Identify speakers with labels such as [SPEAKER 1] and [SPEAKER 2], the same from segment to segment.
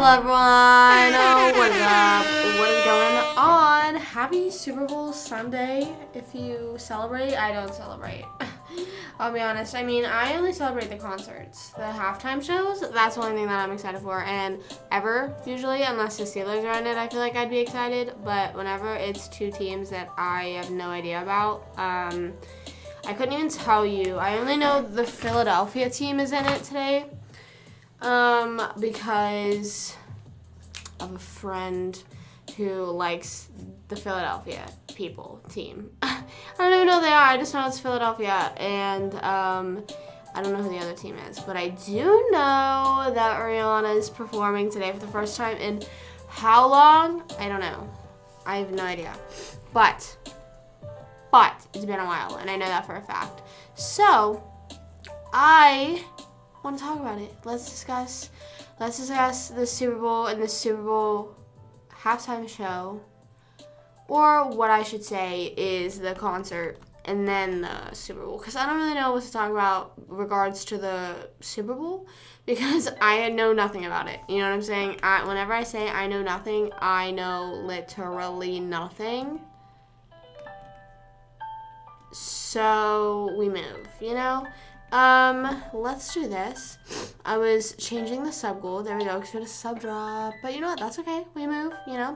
[SPEAKER 1] everyone. What is up? What is going on? Happy Super Bowl Sunday. If you celebrate, I don't celebrate. I'll be honest. I mean, I only celebrate the concerts. The halftime shows, that's the only thing that I'm excited for. And usually, unless the Steelers are in it, I feel like I'd be excited. But whenever it's two teams that I have no idea about, I couldn't even tell you. I only know the Philadelphia team is in it today. Because of a friend who likes the Philadelphia people team. I don't even know who they are. I just know it's Philadelphia, and I don't know who the other team is. But I do know that Rihanna is performing today for the first time in how long? I don't know. I have no idea. But it's been a while, and I know that for a fact. So I want to talk about it. Let's discuss the Super Bowl and the Super Bowl halftime show, or what I should say is the concert and then the Super Bowl, because I don't really know what to talk about regards to the Super Bowl because I know nothing about it. You know what I'm saying? Whenever I say I know nothing, I know literally nothing. So we move, you know? Let's do this. I was changing the sub goal. There we go, because we had a sub drop. But you know what? That's okay. We move, you know?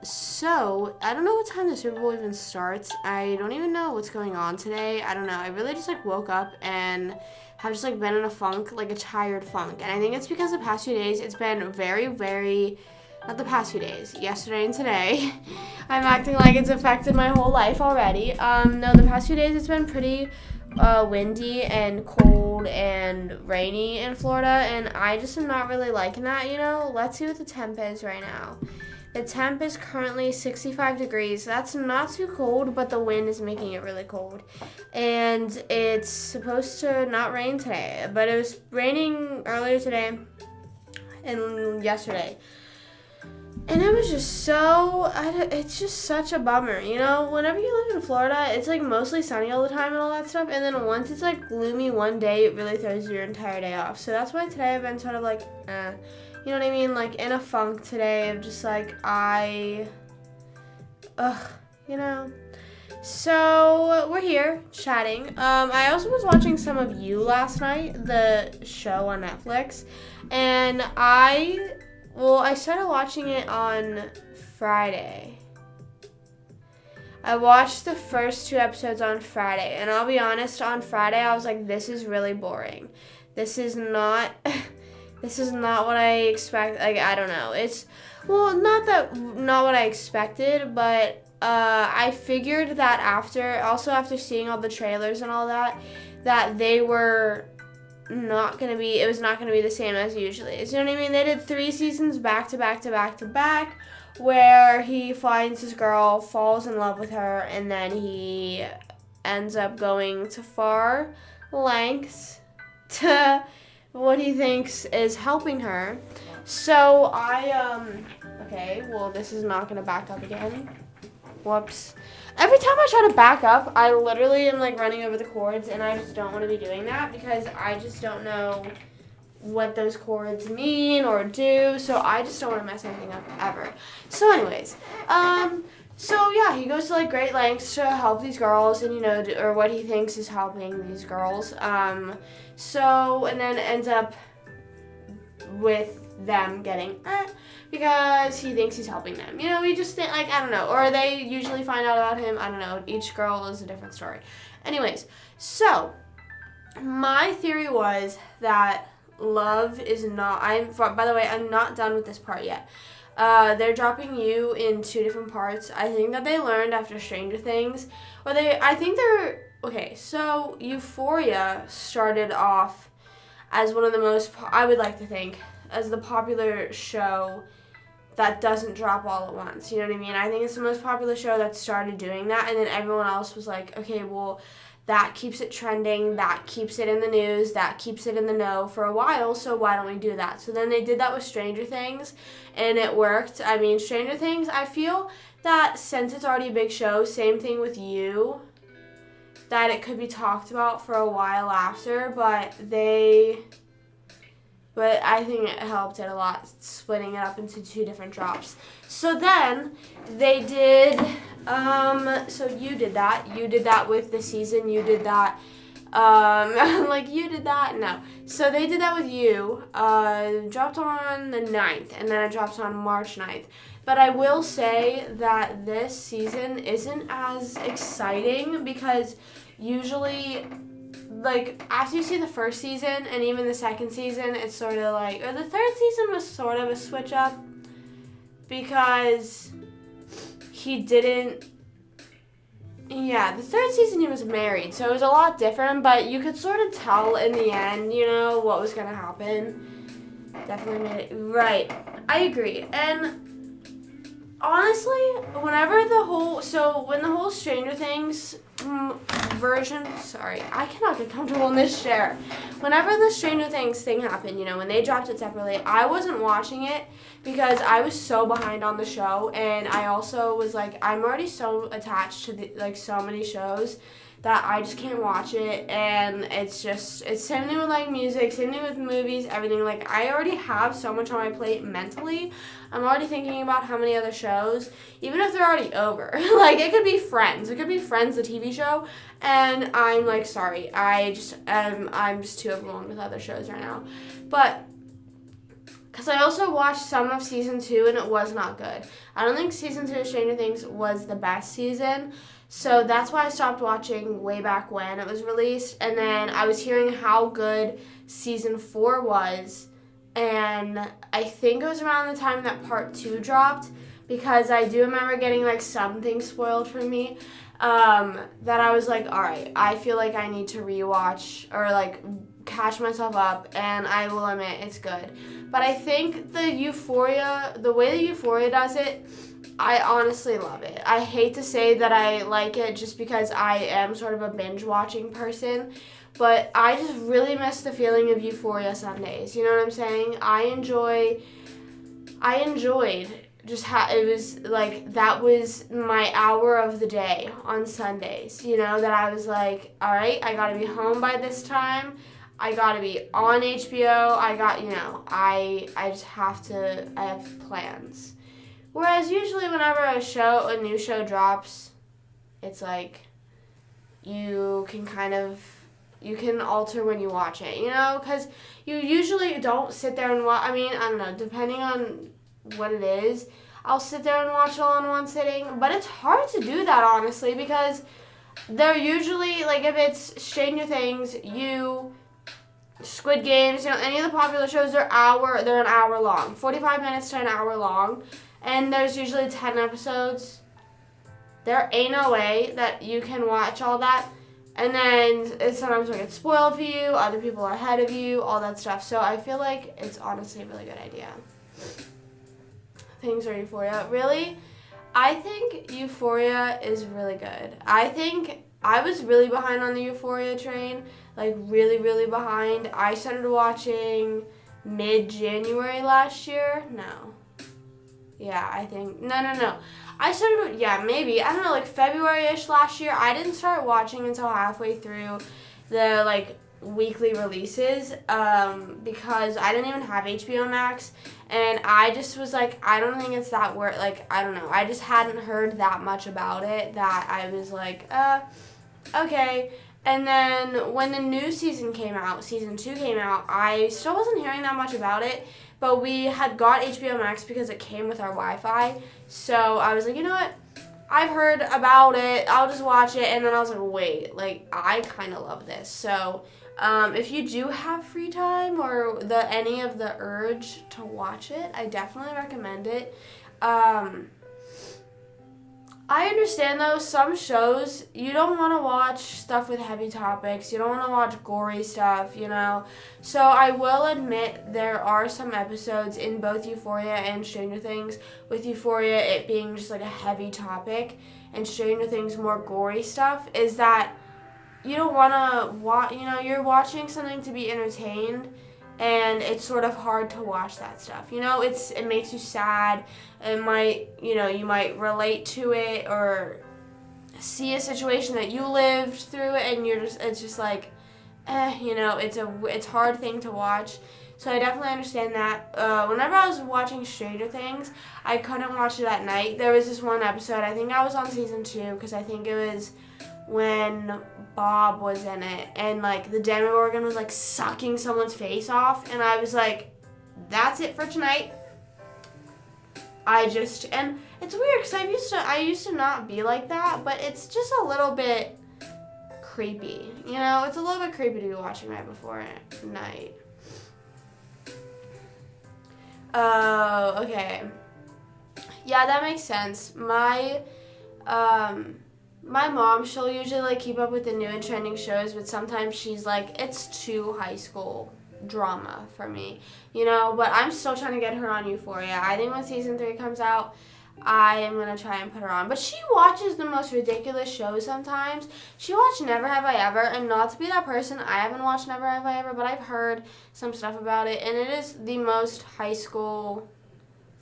[SPEAKER 1] So, I don't know what time the Super Bowl even starts. I don't even know what's going on today. I don't know. I really just, woke up and have just, been in a funk, a tired funk. And I think it's because the past few days, it's been very, very... Not the past few days, yesterday and today. I'm acting like it's affected my whole life already. No, the past few days, it's been pretty... windy and cold and rainy in Florida, and I just am not really liking that, you know? Let's see what the temp is right now. The temp is currently 65 degrees. That's not too cold, but the wind is making it really cold. And it's supposed to not rain today, but it was raining earlier today and yesterday. And it was just it's just such a bummer, you know? Whenever you live in Florida, it's, mostly sunny all the time and all that stuff. And then once it's, gloomy one day, it really throws your entire day off. So that's why today I've been sort of, you know what I mean? In a funk today of just, you know? So we're here chatting. I also was watching some of You last night, the show on Netflix. And I started watching it on Friday. I watched the first 2 episodes on Friday, and I'll be honest, on Friday I was like, this is really boring. This is not what I expect. I don't know. It's, not what I expected, but I figured that after seeing all the trailers and all that they were it was not gonna be the same as usually. You know what I mean? They did 3 seasons back to back to back to back, where he finds his girl, falls in love with her, and then he ends up going to far lengths to what he thinks is helping her. So this is not gonna back up again. Whoops. Every time I try to back up, I literally am running over the cords, and I just don't want to be doing that because I just don't know what those cords mean or do, so I just don't want to mess anything up ever. So anyways, he goes to great lengths to help these girls, and or what he thinks is helping these girls. And then ends up with them getting because he thinks he's helping them. We just think, I don't know. Or they usually find out about him. I don't know. Each girl is a different story. Anyways, so my theory was that love is not... by the way, I'm not done with this part yet. They're dropping You in 2 different parts. I think that they learned after Stranger Things. Okay, so Euphoria started off as one of the most... I would like to think as the popular show that doesn't drop all at once. You know what I mean? I think it's the most popular show that started doing that, and then everyone else was like, okay, well, that keeps it trending, that keeps it in the news, that keeps it in the know for a while, so why don't we do that? So then they did that with Stranger Things, and it worked. I mean, Stranger Things, I feel that since it's already a big show, same thing with You, that it could be talked about for a while after, but they But I think it helped it a lot, splitting it up into 2 different drops. So then they did, so you did that. You did that with the season. You did that. Like, you did that? No. So they did that with you. Dropped on the 9th, and then it drops on March 9th. But I will say that this season isn't as exciting because usually, like, after you see the first season and even the second season, it's sort of like, or the third season was sort of a switch up because he didn't, yeah, the third season he was married, so it was a lot different, but you could sort of tell in the end, you know, what was going to happen. Definitely made it, right, I agree, and honestly, when the whole Stranger Things version, sorry, I cannot get comfortable in this chair. Whenever the Stranger Things thing happened, you know, when they dropped it separately, I wasn't watching it because I was so behind on the show, and I also was like, I'm already so attached to so many shows that I just can't watch it, and it's same thing with like music, same thing with movies, everything. Like, I already have so much on my plate mentally. I'm already thinking about how many other shows, even if they're already over. Like, it could be Friends, the TV show, and I'm like, sorry, I'm just too overwhelmed with other shows right now. But because I also watched some of season 2 and it was not good. I don't think season 2 of Stranger Things was the best season. So that's why I stopped watching way back when it was released. And then I was hearing how good season 4 was. And I think it was around the time that part 2 dropped. Because I do remember getting like something spoiled for me. That I was like, alright, I feel like I need to rewatch or like catch myself up. And I will admit it's good. But I think the way that Euphoria does it, I honestly love it. I hate to say that I like it just because I am sort of a binge-watching person, but I just really miss the feeling of Euphoria Sundays. You know what I'm saying? I enjoyed just it was like, that was my hour of the day on Sundays, you know, that I was like, all right, I gotta be home by this time. I gotta be on HBO. I have plans. Whereas usually whenever a new show drops, it's like you can alter when you watch it, you know, because you usually don't sit there and watch. I mean, I don't know, depending on what it is, I'll sit there and watch it all in one sitting, but it's hard to do that, honestly, because they're usually, like, if it's Stranger Things, Squid Games, you know, any of the popular shows, they're an hour long, 45 minutes to an hour long. And there's usually 10 episodes. There ain't no way that you can watch all that. And then sometimes it'll get spoiled for you. Other people are ahead of you. All that stuff. So I feel like it's honestly a really good idea. Things are Euphoria. Really? I think Euphoria is really good. I think I was really behind on the Euphoria train. Like, really, really behind. I started watching mid-January last year. No. Yeah, I think, no. I started, maybe, I don't know, like February-ish last year. I didn't start watching until halfway through the, like, weekly releases because I didn't even have HBO Max. And I just was like, I don't think it's that worth, like, I don't know. I just hadn't heard that much about it that I was like, okay. And then when the new season came out, season 2 came out, I still wasn't hearing that much about it. But we had got HBO Max because it came with our Wi-Fi. So I was like, you know what? I've heard about it. I'll just watch it. And then I was like, wait, like, I kind of love this. So if you do have free time or any of the urge to watch it, I definitely recommend it. I understand, though, some shows, you don't want to watch stuff with heavy topics. You don't want to watch gory stuff, you know. So I will admit there are some episodes in both Euphoria and Stranger Things, with Euphoria it being just like a heavy topic and Stranger Things more gory stuff, is that you don't want to watch, you know, you're watching something to be entertained. And it's sort of hard to watch that stuff. You know, it makes you sad. It might, you know, you might relate to it or see a situation that you lived through and it's just like, you know, it's a hard thing to watch. So I definitely understand that. Whenever I was watching Stranger Things, I couldn't watch it at night. There was this one episode, I think I was on season 2, because I think it was when Bob was in it, and like the Demogorgon was like sucking someone's face off, and I was like, that's it for tonight. And it's weird because I used to not be like that, but it's just a little bit creepy. You know, it's a little bit creepy to be watching right before night. Oh, okay. Yeah, that makes sense. My mom, she'll usually like keep up with the new and trending shows, but sometimes she's like, it's too high school drama for me, you know, but I'm still trying to get her on Euphoria. I think when season 3 comes out, I am going to try and put her on. But she watches the most ridiculous shows sometimes. She watched Never Have I Ever, and not to be that person, I haven't watched Never Have I Ever, but I've heard some stuff about it, and it is the most high school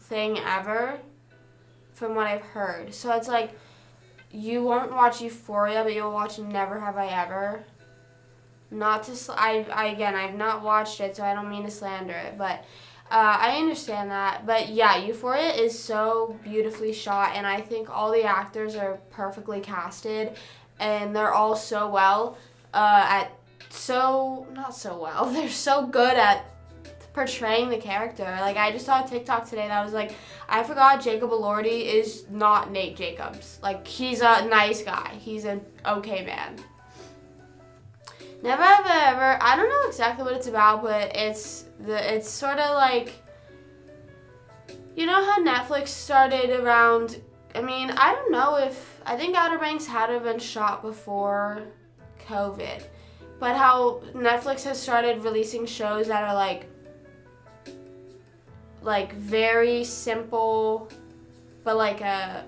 [SPEAKER 1] thing ever from what I've heard. So it's like, you won't watch Euphoria, but you'll watch Never Have I Ever. Not to, I've not watched it, so I don't mean to slander it, but I understand that. But yeah, Euphoria is so beautifully shot, and I think all the actors are perfectly casted, and they're all so well not so well. They're so good at portraying the character. Like, I just saw a TikTok today that was like, I forgot Jacob Elordi is not Nate Jacobs. Like, he's a nice guy. He's an okay man. Never Have I Ever, I don't know exactly what it's about, but it's sort of like, you know how Netflix started around, I mean, I don't know I think Outer Banks had to have been shot before COVID, but how Netflix has started releasing shows that are like very simple, but like a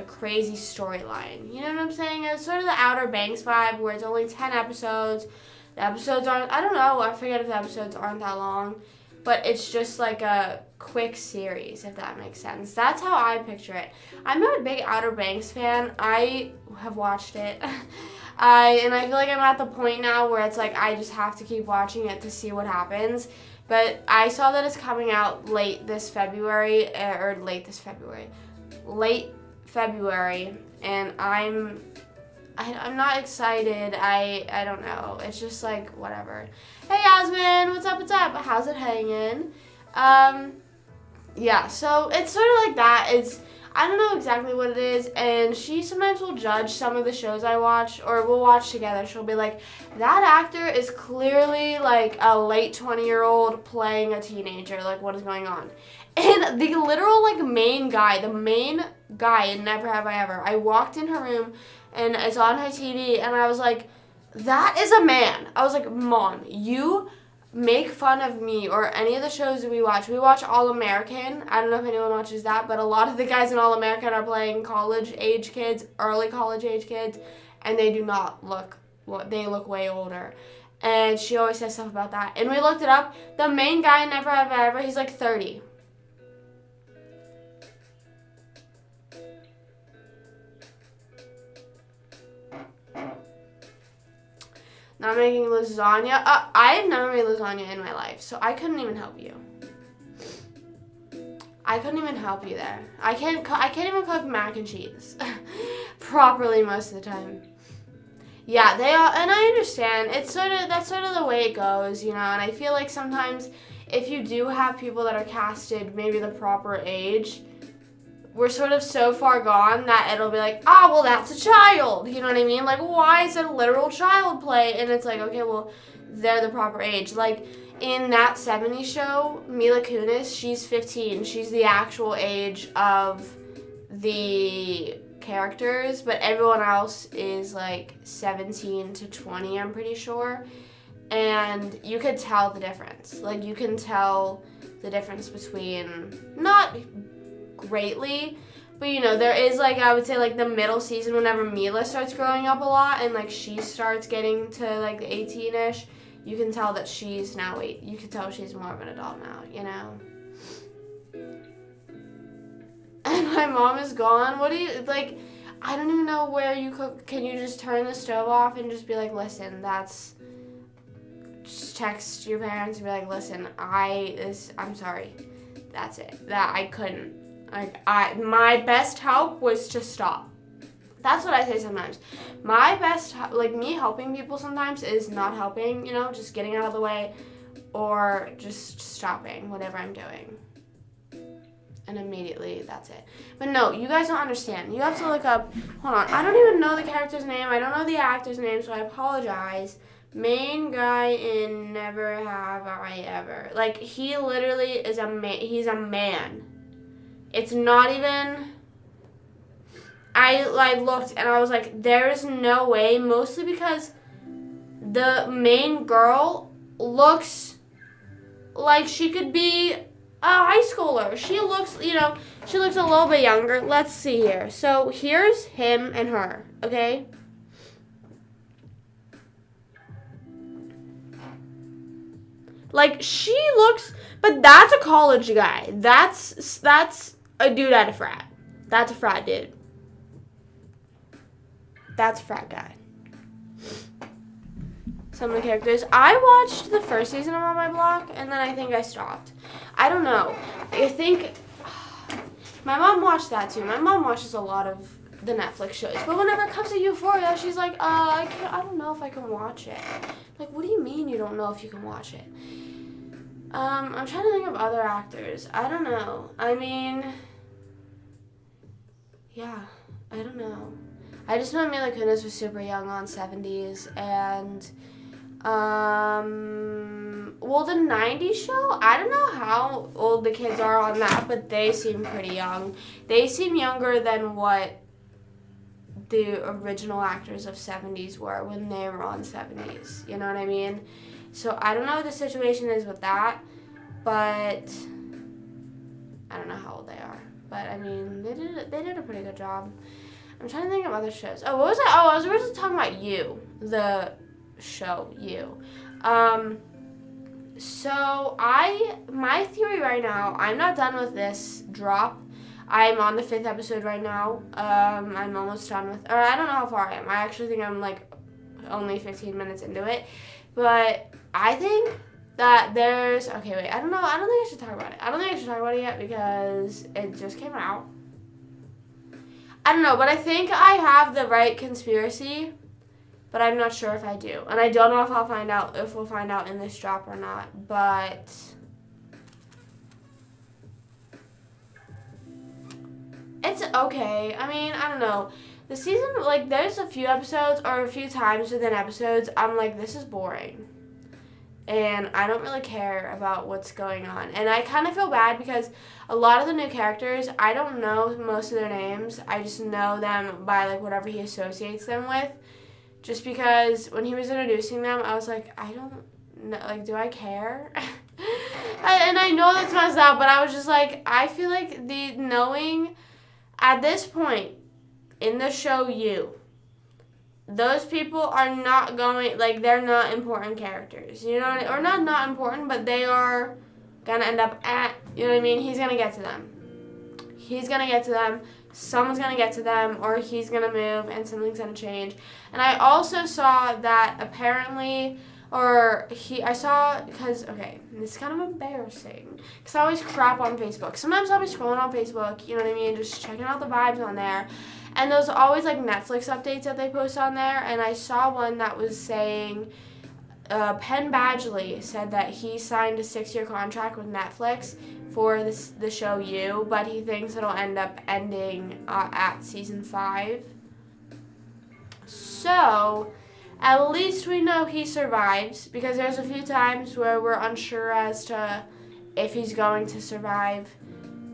[SPEAKER 1] crazy storyline. You know what I'm saying? It's sort of the Outer Banks vibe where it's only 10 episodes. The episodes aren't, I don't know, I forget if the episodes aren't that long, but it's just like a quick series, if that makes sense. That's how I picture it. I'm not a big Outer Banks fan. I have watched it. And I feel like I'm at the point now where it's like I just have to keep watching it to see what happens. But I saw that it's coming out late February, and I'm not excited. I don't know. It's just like, whatever. Hey, Yasmin, what's up? How's it hanging? Yeah, so it's sort of like that. I don't know exactly what it is, and she sometimes will judge some of the shows I watch, or we'll watch together. She'll be like, that actor is clearly like a late 20-year-old playing a teenager. Like, what is going on? And the literal like main guy in Never Have I Ever, I walked in her room, and it's on her TV, and I was like, that is a man. I was like, Mom, you make fun of me or any of the shows that we watch. We watch All American. I don't know if anyone watches that, but a lot of the guys in All American are playing college-age kids, early college-age kids, and they do not look, they look way older. And she always says stuff about that. And we looked it up. The main guy in Never Have I Ever, he's like 30. Not making lasagna. I've never made lasagna in my life, so I couldn't even help you. I couldn't even help you there. I can't even cook mac and cheese properly most of the time. Yeah, they are, and I understand. That's sort of the way it goes, you know. And I feel like sometimes if you do have people that are casted maybe the proper age, we're sort of so far gone that it'll be like, well, that's a child. You know what I mean? Like, why is it a literal child play? And it's like, okay, well, they're the proper age. Like, in that 70s show, Mila Kunis, she's 15. She's the actual age of the characters, but everyone else is like 17 to 20, I'm pretty sure. And you could tell the difference. Like, you can tell the difference between, not greatly, but you know, there is like, I would say like the middle season whenever Mila starts growing up a lot and like she starts getting to like the 18-ish, you can tell that she's now you can tell she's more of an adult now, you know. And my mom is gone. What do you, like, I don't even know where you cook. Can you just turn the stove off and just be like, listen, just text your parents and be like, listen, I'm sorry. That's it. That I couldn't. My best help was to stop. That's what I say sometimes. My best, me helping people sometimes is not helping, just getting out of the way or just stopping whatever I'm doing. And immediately, that's it. But no, you guys don't understand. You have to look up, hold on, I don't even know the character's name. I don't know the actor's name, so I apologize. Main guy in Never Have I Ever. He literally is he's a man. It's not even, I looked and I was like, there is no way, mostly because the main girl looks like she could be a high schooler. She looks a little bit younger. Let's see here. So here's him and her, okay? She looks, but that's a college guy. That's a dude at a frat. That's a frat dude. That's a frat guy. Some of the characters. I watched the first season of On My Block, and then I think I stopped. I don't know. I think my mom watched that too. My mom watches a lot of the Netflix shows, but whenever it comes to Euphoria, she's like, I don't know if I can watch it. What do you mean you don't know if you can watch it? I'm trying to think of other actors. I don't know. I mean, yeah, I don't know. I just know Mila Kunis was super young on 70s, and the 90s show, I don't know how old the kids are on that, but they seem pretty young. They seem younger than what the original actors of 70s were when they were on 70s. You know what I mean? So I don't know what the situation is with that, but I don't know how old they are. But I mean, they did a pretty good job. I'm trying to think of other shows. Oh, what was that? Oh, I was originally talking about You, the show You. So my theory right now, I'm not done with this drop. I'm on the 5th episode right now. I'm almost done with, or I don't know how far I am. I actually think I'm only 15 minutes into it. But I think that there's, okay, wait, I don't know. I don't think I should talk about it. I don't think I should talk about it yet because it just came out. I don't know, but I think I have the right conspiracy, but I'm not sure if I do. And I don't know if we'll find out in this drop or not, but it's okay. I mean, I don't know. The season, there's a few episodes or a few times within episodes, I'm like, this is boring. And I don't really care about what's going on. And I kind of feel bad because a lot of the new characters, I don't know most of their names. I just know them by, whatever he associates them with. Just because when he was introducing them, I was like, I don't know, do I care? And I know that's messed up, but I was just like, I feel like the knowing at this point in the show You, those people are not going, they're not important characters, you know what I mean? Or not important, but they are gonna end up you know what I mean? He's gonna get to them. Someone's gonna get to them, or he's gonna move, and something's gonna change. And I also saw that apparently, okay, this is kind of embarrassing, because I always crap on Facebook. Sometimes I'll be scrolling on Facebook, you know what I mean, just checking out the vibes on there. And there's always, Netflix updates that they post on there, and I saw one that was saying, Penn Badgley said that he signed a 6-year contract with Netflix for the show You, but he thinks it'll end up ending at season 5. So, at least we know he survives, because there's a few times where we're unsure as to if he's going to survive,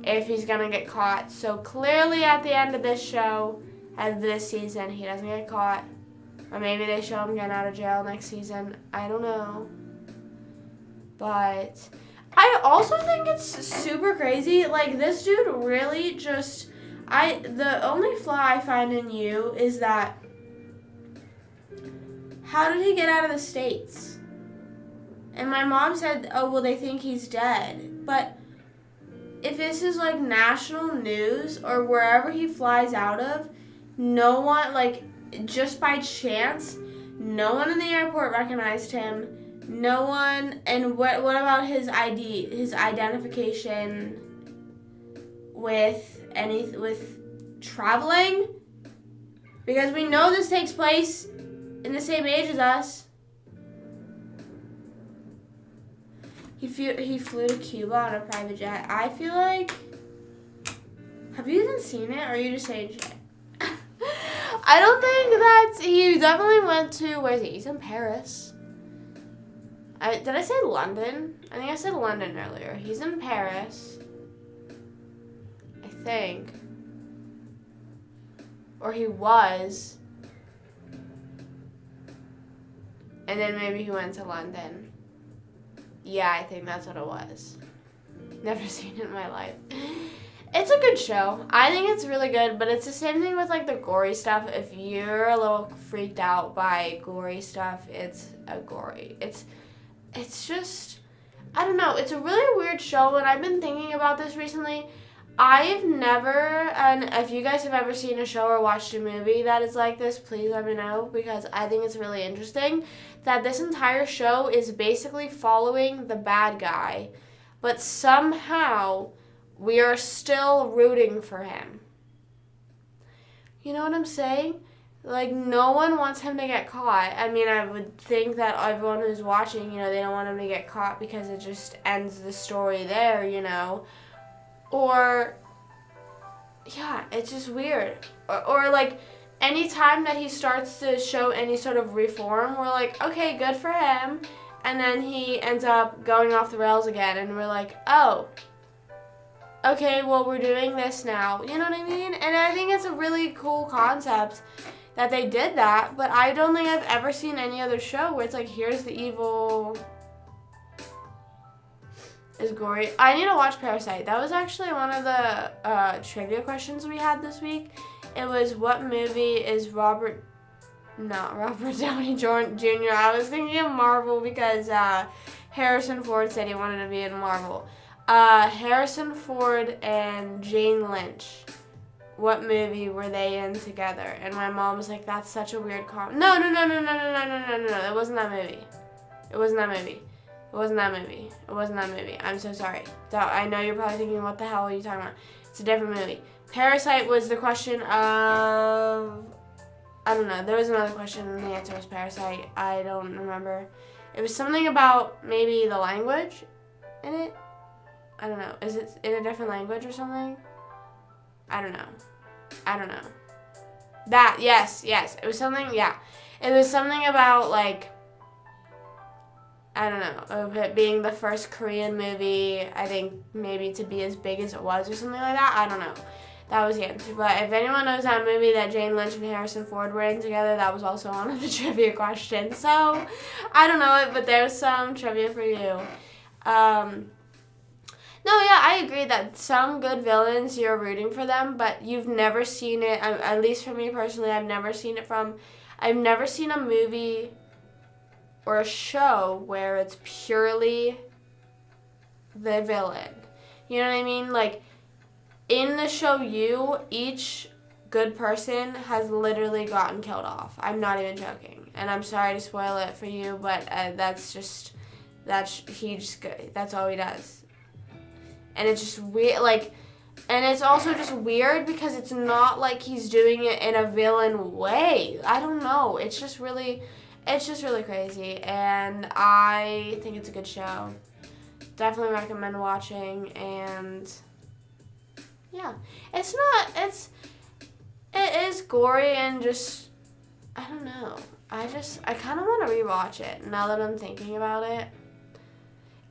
[SPEAKER 1] if he's going to get caught. So clearly at the end of this show, at this season, he doesn't get caught. Or maybe they show him getting out of jail next season. I don't know. But I also think it's super crazy. This dude really just, the only flaw I find in You is that, how did he get out of the States? And my mom said, oh, well, they think he's dead. But if this is national news or wherever he flies out of, no one, just by chance, no one in the airport recognized him. No one. And what about his ID, his identification with traveling? Because we know this takes place in the same age as us. He flew to Cuba on a private jet. I feel like... Have you even seen it, or are you just saying shit? I don't think that's... He definitely went to... Where is he? He's in Paris. Did I say London? I think I said London earlier. He's in Paris. I think. Or he was. And then maybe he went to London. Yeah, I think that's what it was. Never seen it in my life. It's a good show. I think it's really good, but it's the same thing with like the gory stuff. If you're a little freaked out by gory stuff, it's a gory. It's just, I don't know. It's a really weird show, and I've been thinking about this recently. I've never, and if you guys have ever seen a show or watched a movie that is like this, please let me know, because I think it's really interesting that this entire show is basically following the bad guy, but somehow we are still rooting for him. You know what I'm saying? Like, no one wants him to get caught. I mean, I would think that everyone who's watching, you know, they don't want him to get caught because it just ends the story there, you know. Or, yeah, it's just weird. Or like, any time that he starts to show any sort of reform, we're like, okay, good for him. And then he ends up going off the rails again, and we're like, oh, okay, well, we're doing this now. You know what I mean? And I think it's a really cool concept that they did that, but I don't think I've ever seen any other show where it's like, here's the evil... is gory. I need to watch Parasite. That was actually one of the trivia questions we had this week. It was, what movie is Robert Downey Jr. I was thinking of Marvel because Harrison Ford said he wanted to be in Marvel. Harrison Ford and Jane Lynch. What movie were they in together? And my mom was like, that's such a weird No. It wasn't that movie. It wasn't that movie. It wasn't that movie. It wasn't that movie. I'm so sorry. I know you're probably thinking, what the hell are you talking about? It's a different movie. Parasite was the question of... I don't know. There was another question and the answer was Parasite. I don't remember. It was something about maybe the language in it. I don't know. Is it in a different language or something? I don't know. That, yes. It was something, yeah. It was something about, like... I don't know, of it being the first Korean movie, I think maybe to be as big as it was or something like that. I don't know. That was the answer. But if anyone knows that movie that Jane Lynch and Harrison Ford were in together, that was also one of the trivia questions. So, I don't know it, but there's some trivia for you. No, yeah, I agree that some good villains, you're rooting for them, but you've never seen it, at least for me personally, I've never seen a movie or a show where it's purely the villain. You know what I mean? Like, in the show each good person has literally gotten killed off. I'm not even joking. And I'm sorry to spoil it for you, but that's all he does. And it's just weird, like, and it's also just weird because it's not like he's doing it in a villain way. I don't know. It's just really crazy, and I think it's a good show. Definitely recommend watching, and yeah. It is gory and just, I don't know. I kind of want to rewatch it now that I'm thinking about it.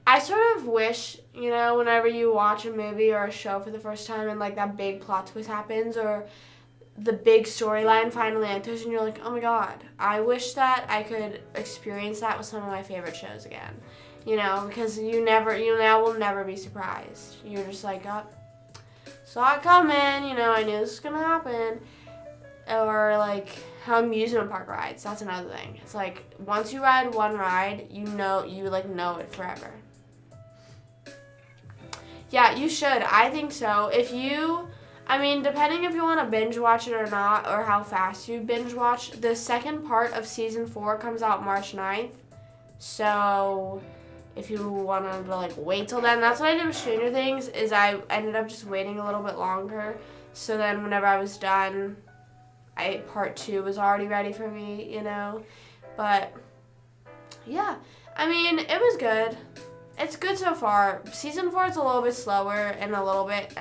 [SPEAKER 1] I sort of wish, you know, whenever you watch a movie or a show for the first time and, like, that big plot twist happens or the big storyline finally enters and you're like, oh my god, I wish that I could experience that with some of my favorite shows again. You know, because you will never be surprised. You're just like, oh, saw it coming, you know, I knew this was gonna happen. Or like how amusement park rides, that's another thing. It's like once you ride one ride, you know it forever. Yeah, you should. I think so. Depending if you want to binge watch it or not, or how fast you binge watch, the second part of season 4 comes out March 9th. So if you wanted to like wait till then, that's what I did with Stranger Things, is I ended up just waiting a little bit longer. So then whenever I was done, part 2 was already ready for me, you know. But yeah, I mean, it was good. It's good so far. Season 4 is a little bit slower and a little bit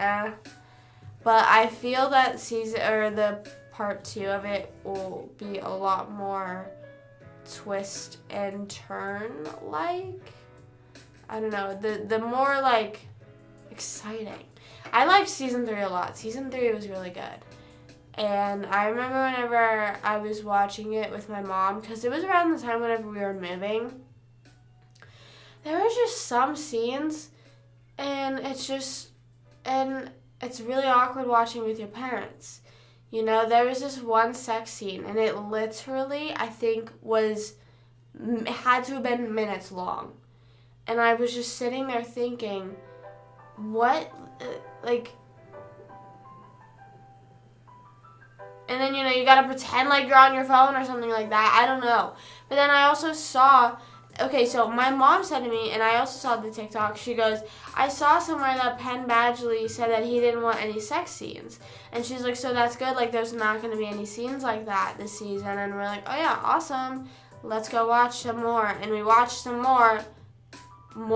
[SPEAKER 1] but I feel that the part 2 of it will be a lot more twist and turn like. I don't know, the more like exciting. I liked season 3 a lot. Season 3 was really good. And I remember whenever I was watching it with my mom, because it was around the time whenever we were moving, there was just some scenes, and it's really awkward watching with your parents. You know, there was this one sex scene, and it literally, I think, had to have been minutes long. And I was just sitting there thinking, what, like, and then, you know, you gotta pretend like you're on your phone or something like that. I don't know. But then I also saw, okay, so my mom said to me, and I also saw the TikTok, she goes, I saw somewhere that Penn Badgley said that he didn't want any sex scenes. And she's like, so that's good, like, there's not gonna be any scenes like that this season. And we're like, oh yeah, awesome. Let's go watch some more. And we watched some more. And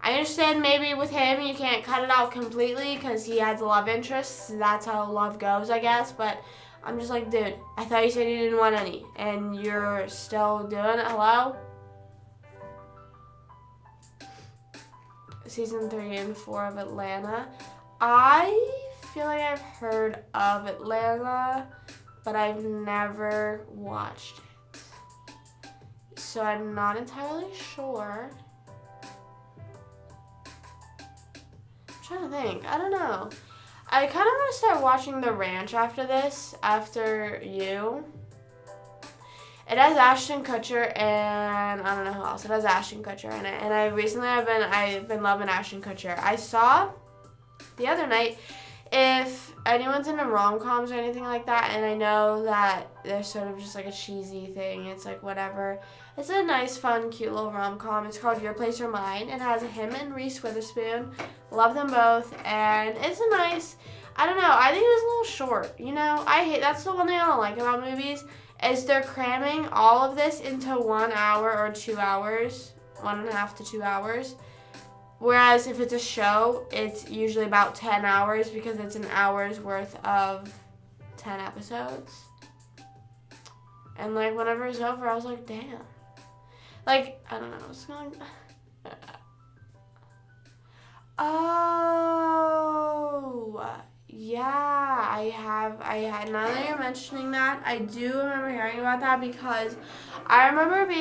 [SPEAKER 1] I understand maybe with him you can't cut it out completely because he has love interests. That's how love goes, I guess. But I'm just like, dude, I thought you said you didn't want any, and you're still doing it. Hello? Season 3 and 4 of Atlanta. I feel like I've heard of Atlanta, but I've never watched it. So I'm not entirely sure. I'm trying to think. I don't know. I kind of want to start watching The Ranch after this, after You. It has Ashton Kutcher and I don't know who else. It has Ashton Kutcher in it. And I've been loving Ashton Kutcher. I saw the other night, if anyone's into rom-coms or anything like that, and I know that they're sort of just like a cheesy thing, it's like whatever. It's a nice, fun, cute little rom-com. It's called Your Place or Mine. It has him and Reese Witherspoon. Love them both, and it's a nice, I don't know, I think it was a little short, you know? That's the one thing I don't like about movies, is they're cramming all of this into 1 hour or 2 hours, 1.5 to 2 hours. Whereas if it's a show, it's usually about 10 hours because it's an hour's worth of 10 episodes. And like whenever it was over, I was like, damn. Like, I don't know, what's going on? Oh, yeah, I had, now that you're mentioning that, I do remember hearing about that because I remember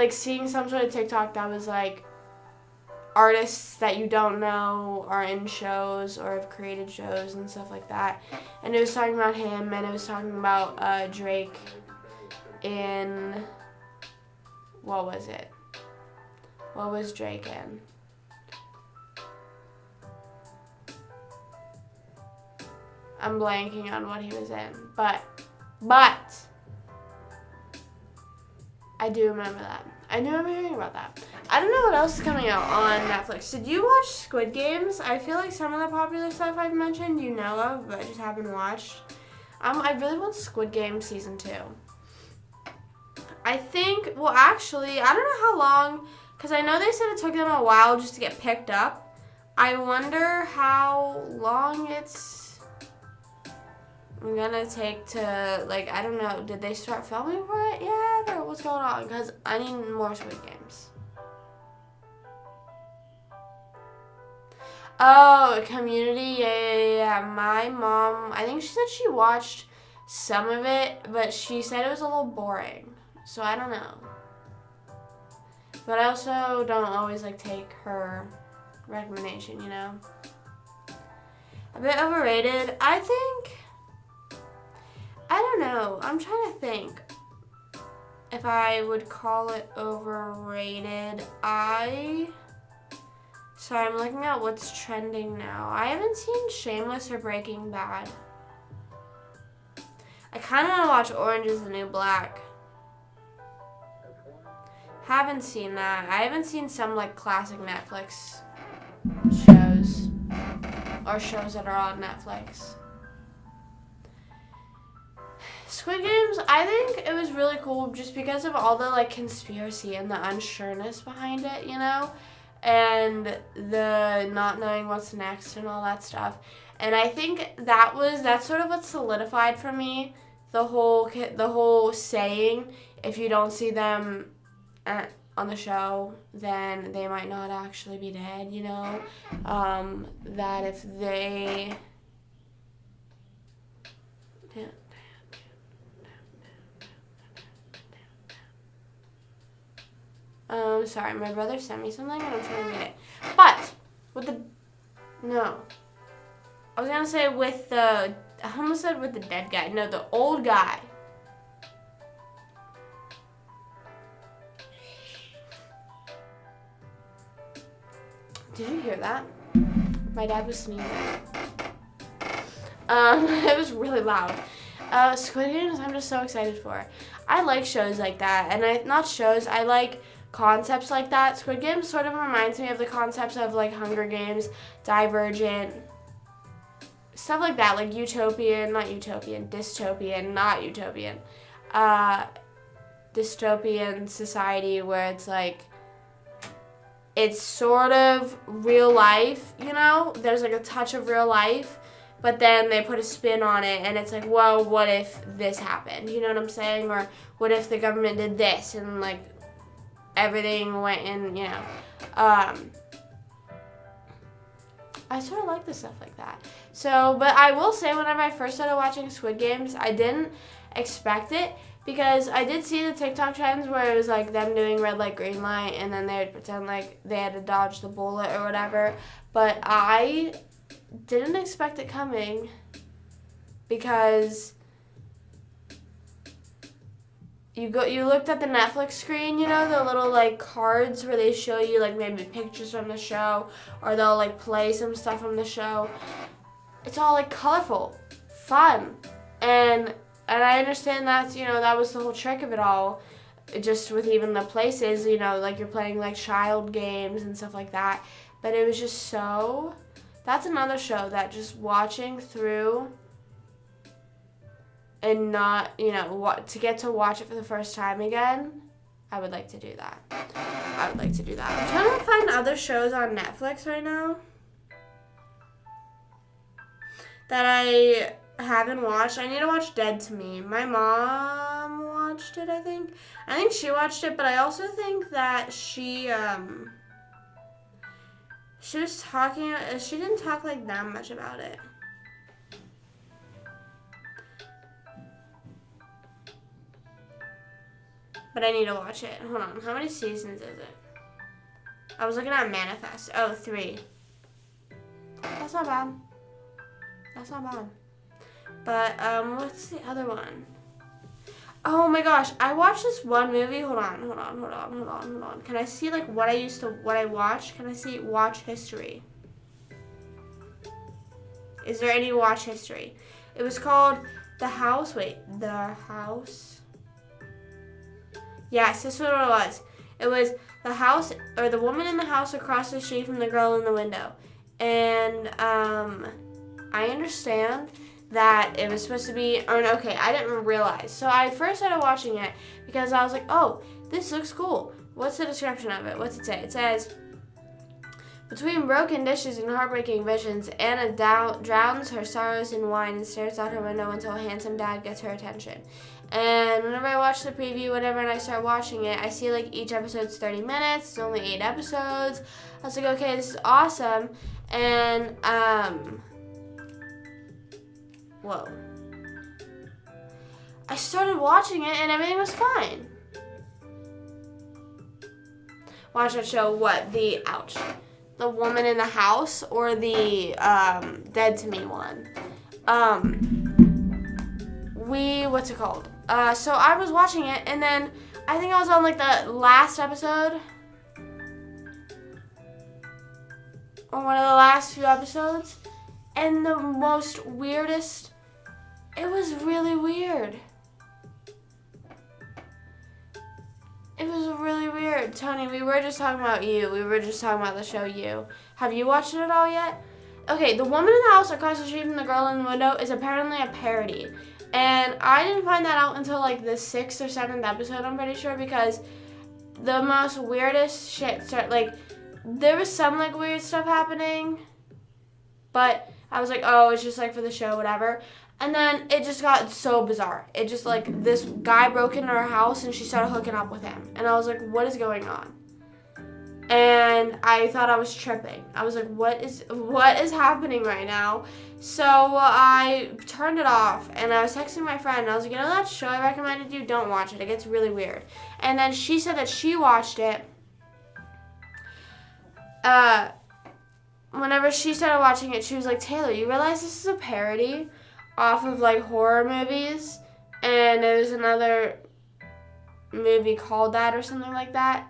[SPEAKER 1] seeing some sort of TikTok that was like, artists that you don't know are in shows or have created shows and stuff like that. And it was talking about him, and it was talking about Drake in, what was it? What was Drake in? I'm blanking on what he was in, but I do remember that. I do remember hearing about that. I don't know what else is coming out on Netflix. Did you watch Squid Games? I feel like some of the popular stuff I've mentioned you know of, but just haven't watched. I really want Squid Game season 2. I think, well, actually, I don't know how long, because I know they said it took them a while just to get picked up. I wonder how long it's gonna take to, like, I don't know, did they start filming for it yet, or what's going on? Because I need more Squid Games. Oh, Community, yeah. My mom, I think she said she watched some of it, but she said it was a little boring. So I don't know. But I also don't always, like, take her recommendation, you know? A bit overrated. I think, I don't know. I'm trying to think if I would call it overrated. Sorry, I'm looking at what's trending now. I haven't seen Shameless or Breaking Bad. I kind of want to watch Orange is the New Black. Haven't seen that. I haven't seen some like classic Netflix shows or shows that are on Netflix. Squid Games, I think it was really cool just because of all the like conspiracy and the unsureness behind it, you know, and the not knowing what's next and all that stuff. And I think that's sort of what solidified for me the whole saying, if you don't see them on the show, then they might not actually be dead, you know, that if they... Sorry, my brother sent me something and I'm trying to read it. But, no. I was gonna say I almost said with the dead guy. No, the old guy. Did you hear that? My dad was sneezing. It was really loud. Squid Games, I'm just so excited for. I like shows like that, and I like concepts like that. Squid Games sort of reminds me of the concepts of like Hunger Games, Divergent, stuff like that, like dystopian, dystopian society where it's like, it's sort of real life, you know? There's like a touch of real life, but then they put a spin on it and it's like, well, what if this happened? You know what I'm saying? Or what if the government did this and like everything went in, you know? I sort of like the stuff like that. So, but I will say whenever I first started watching Squid Games, I didn't expect it because I did see the TikTok trends where it was like them doing red light, green light, and then they would pretend like they had to dodge the bullet or whatever. But I didn't expect it coming because you looked at the Netflix screen, you know, the little like cards where they show you like maybe pictures from the show or they'll like play some stuff from the show. It's all like colorful, fun, and I understand that's, you know, that was the whole trick of it all, just with even the places, you know, like you're playing like child games and stuff like that, but it was just so, that's another show that just watching through and not, you know, to get to watch it for the first time again, I would like to do that. I'm trying to find other shows on Netflix right now that I haven't watched. I need to watch Dead to Me. My mom watched it, I think. I think she watched it, but I also think that she was talking, she didn't talk like that much about it. But I need to watch it. Hold on, how many seasons is it? I was looking at Manifest. Oh, 3. That's not bad. But, what's the other one? Oh my gosh, I watched this one movie. Hold on. Can I see like what I watched? Can I see watch history? Is there any watch history? It was called The House. Wait, The House? Yes, this is what it was. It was the house, or the woman in the house across the street from the girl in the window. And, I understand that it was supposed to be, I didn't realize. So I first started watching it because I was like, oh, this looks cool. What's the description of it? What's it say? It says, between broken dishes and heartbreaking visions, Anna drowns her sorrows in wine and stares out her window until a handsome dad gets her attention. And whenever I watch the preview, whatever, and I start watching it, I see like each episode's 30 minutes. It's only 8 episodes. I was like, okay, this is awesome. And, whoa. I started watching it and everything was fine. Watch that show, what? The woman in the house or the Dead to Me one? What's it called? So I was watching it and then I think I was on like the last episode. Or one of the last few episodes. And the most weirdest, it was really weird. Tony, we were just talking about You. We were just talking about the show You. Have you watched it at all yet? Okay, The Woman in the House Across the Street from the Girl in the Window is apparently a parody. And I didn't find that out until like the 6th or 7th episode, I'm pretty sure, because the most weirdest shit started, like, there was some like weird stuff happening, but I was like, oh, it's just like for the show, whatever. And then it just got so bizarre. It just like this guy broke into her house and she started hooking up with him. And I was like, what is going on? And I thought I was tripping. I was like, what is happening right now? So I turned it off and I was texting my friend and I was like, you know that show I recommended you? Don't watch it. It gets really weird. And then she said that she watched it. Whenever she started watching it, she was like, Taylor, you realize this is a parody off of like horror movies? And there's another movie called that or something like that.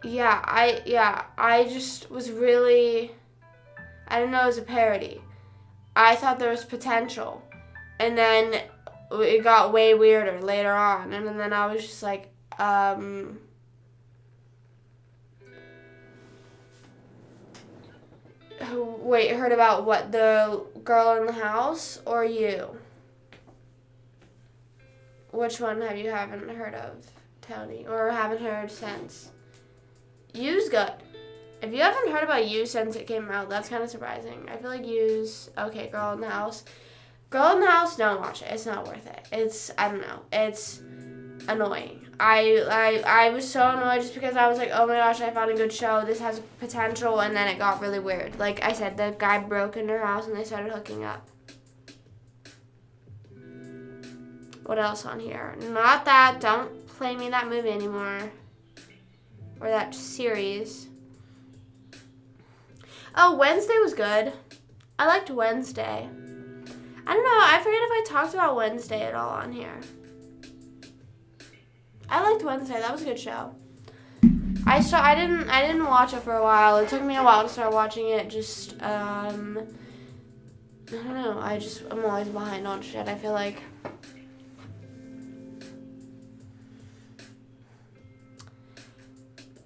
[SPEAKER 1] I just was really, I didn't know it was a parody. I thought there was potential. And then it got way weirder later on. And then I was just like, wait, heard about what? The Girl in the House or You? Which one haven't heard of, Tony? Or haven't heard since? You's good. If you haven't heard about You since it came out, that's kind of surprising. I feel like You's, okay, Girl in the House. Girl in the House, don't watch it. It's not worth it. It's, I don't know. It's annoying. I was so annoyed just because I was like, oh my gosh, I found a good show. This has potential, and then it got really weird. Like I said, the guy broke into her house and they started hooking up. What else on here? Not that. Don't play me that movie anymore. Or that series. Oh, Wednesday was good. I liked Wednesday. I don't know. I forget if I talked about Wednesday at all on here. I liked Wednesday. That was a good show. I didn't watch it for a while. It took me a while to start watching it. Just I don't know. I'm always behind on shit, I feel like.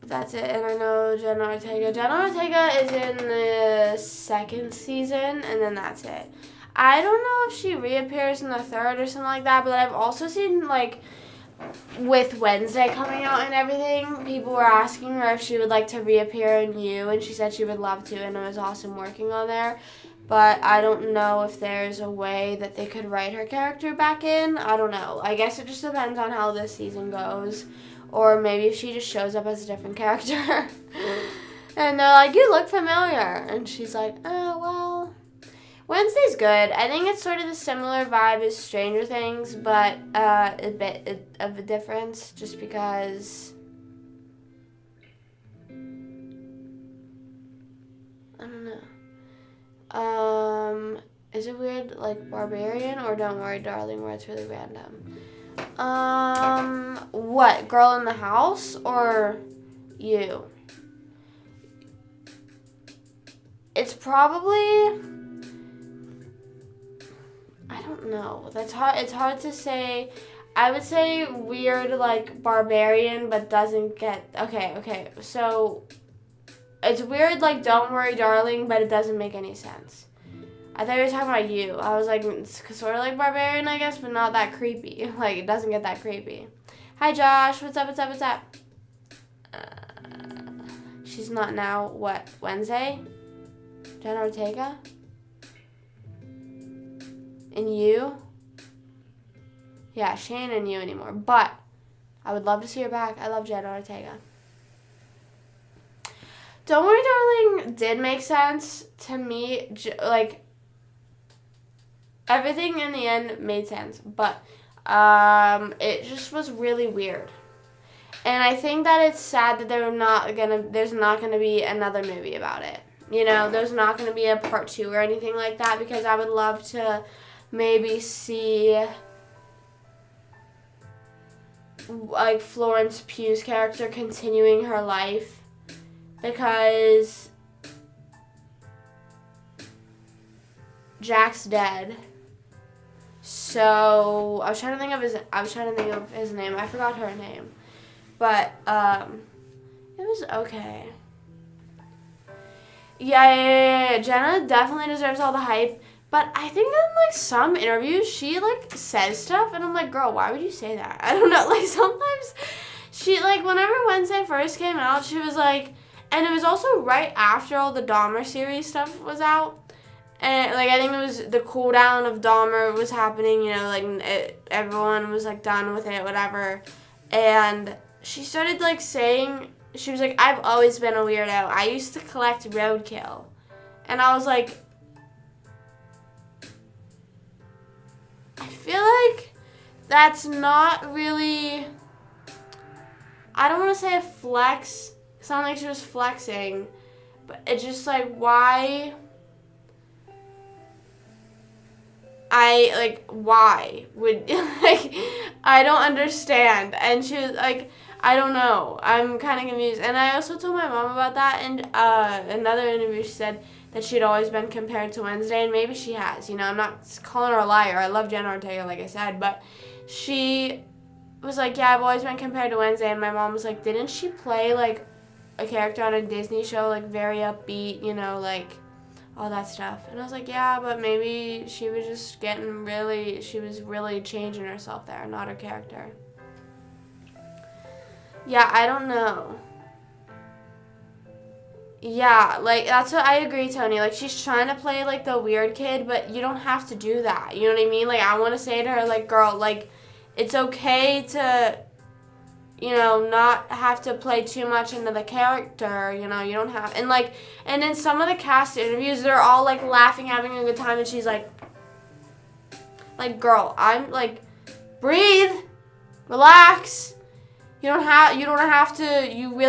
[SPEAKER 1] That's it. And I know Jenna Ortega. Jenna Ortega is in the 2nd season, and then that's it. I don't know if she reappears in the 3rd or something like that, but I've also seen, like, with Wednesday coming out and everything, people were asking her if she would like to reappear in You, and she said she would love to, and it was awesome working on there. But I don't know if there's a way that they could write her character back in. I don't know. I guess it just depends on how this season goes. Or maybe if she just shows up as a different character. And they're like, you look familiar. And she's like, oh, well. Wednesday's good. I think it's sort of the similar vibe as Stranger Things, but a bit of a difference just because, I don't know. Is it weird, like Barbarian or Don't Worry Darling, where it's really random? What? Girl in the House or You? It's probably, I don't know. That's hard. It's hard to say. I would say weird, like Barbarian, but doesn't get, okay. So it's weird, like Don't Worry Darling, but it doesn't make any sense. I thought you were talking about You. I was like, it's sort of like Barbarian, I guess, but not that creepy. Like, it doesn't get that creepy. Hi, Josh. What's up? She's not now, what, Wednesday? Jenna Ortega? In You? Yeah, she ain't in You anymore. But I would love to see her back. I love Jenna Ortega. Don't Worry Darling did make sense to me. Like, everything in the end made sense, but it just was really weird. And I think that it's sad that there's not gonna be another movie about it. You know, there's not gonna be a part 2 or anything like that, because I would love to maybe see like Florence Pugh's character continuing her life, because Jack's dead. So I was trying to think of his name. I forgot her name. But It was okay. Yeah. Jenna definitely deserves all the hype. But I think in, like, some interviews, she, like, says stuff, and I'm like, girl, why would you say that? I don't know. Like, sometimes she, like, whenever Wednesday first came out, she was like, and it was also right after all the Dahmer series stuff was out. And, like, I think it was the cool down of Dahmer was happening, you know, like, everyone was, like, done with it, whatever. And she started, like, saying, she was like, I've always been a weirdo. I used to collect roadkill. And I was like, I feel like that's not really, I don't want to say a flex. It's not like she was flexing. But it's just like, why? Why would, like, I don't understand. And she was like, I don't know. I'm kind of confused. And I also told my mom about that. And another interview, she said that she'd always been compared to Wednesday. And maybe she has. You know, I'm not calling her a liar. I love Jenna Ortega, like I said. But she was like, yeah, I've always been compared to Wednesday. And my mom was like, didn't she play, like, a character on a Disney show, like, very upbeat, you know, like, all that stuff. And I was like, yeah, but maybe she was just she was really changing herself there, not her character. Yeah, I don't know. Yeah, like, that's what I agree, Tony. Like, she's trying to play, like, the weird kid, but you don't have to do that. You know what I mean? Like, I want to say to her, like, girl, like, it's okay to, you know, not have to play too much into the character, you know, you don't have, and, like, and in some of the cast interviews, they're all, like, laughing, having a good time, and she's like, girl, I'm, like, breathe, relax, you really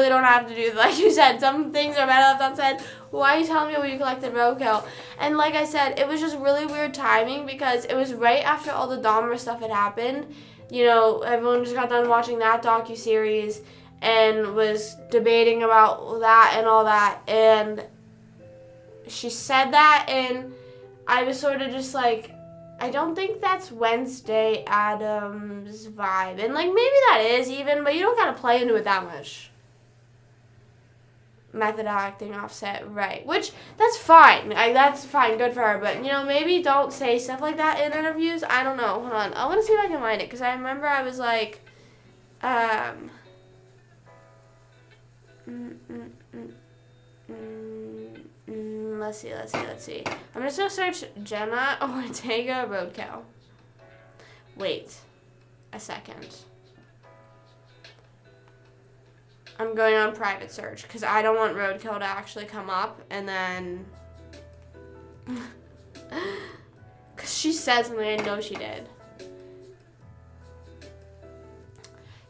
[SPEAKER 1] don't have to do, like you said, some things are better left unsaid. Why are you telling me when you collected roadkill? And like I said, it was just really weird timing, because it was right after all the Dahmer stuff had happened. You know, everyone just got done watching that docuseries and was debating about that and all that. And she said that, and I was sort of just like, I don't think that's Wednesday Addams' vibe. And, like, maybe that is even, but you don't gotta play into it that much. Method acting, offset, right. Which, that's fine. That's fine, good for her. But, you know, maybe don't say stuff like that in interviews. I don't know. Hold on. I want to see if I can find it. Because I remember I was like, let's see. I'm just going to search Jenna Ortega roadkill. Wait a second. I'm going on private search because I don't want roadkill to actually come up, and then because she said something, I know she did.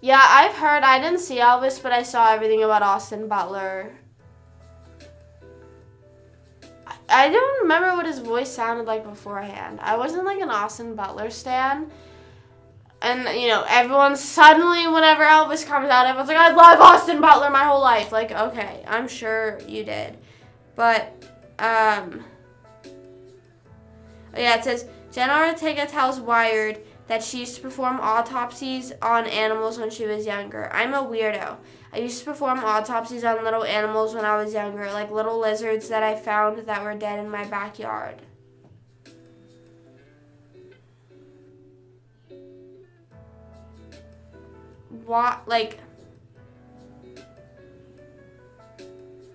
[SPEAKER 1] Yeah, I've heard. I didn't see Elvis, but I saw everything about Austin Butler. I don't remember what his voice sounded like beforehand. I wasn't like an Austin Butler stan. And, you know, everyone suddenly, whenever Elvis comes out, everyone's like, I love Austin Butler my whole life. Like, okay, I'm sure you did. But, yeah, it says, Jenna Ortega tells Wired that she used to perform autopsies on animals when she was younger. I'm a weirdo. I used to perform autopsies on little animals when I was younger, like little lizards that I found that were dead in my backyard. What, like,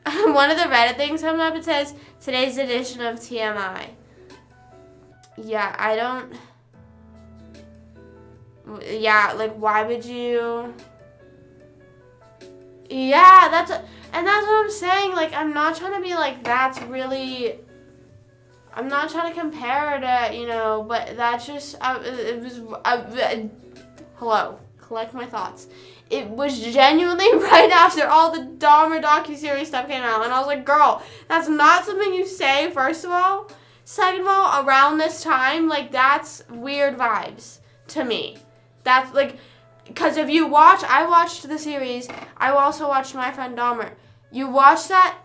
[SPEAKER 1] one of the Reddit things comes up, it says, today's edition of TMI. Yeah, I don't, yeah, like, why would you, yeah, that's what I'm saying, like, I'm not trying to be like, that's really, I'm not trying to compare her to, you know, but that's just, hello. Collect my thoughts. It was genuinely right after all the Dahmer docuseries stuff came out, and I was like, girl, that's not something you say, first of all. Second of all, around this time, like, that's weird vibes to me. That's, like, because if you watch, I watched the series, I also watched My Friend Dahmer. You watch that,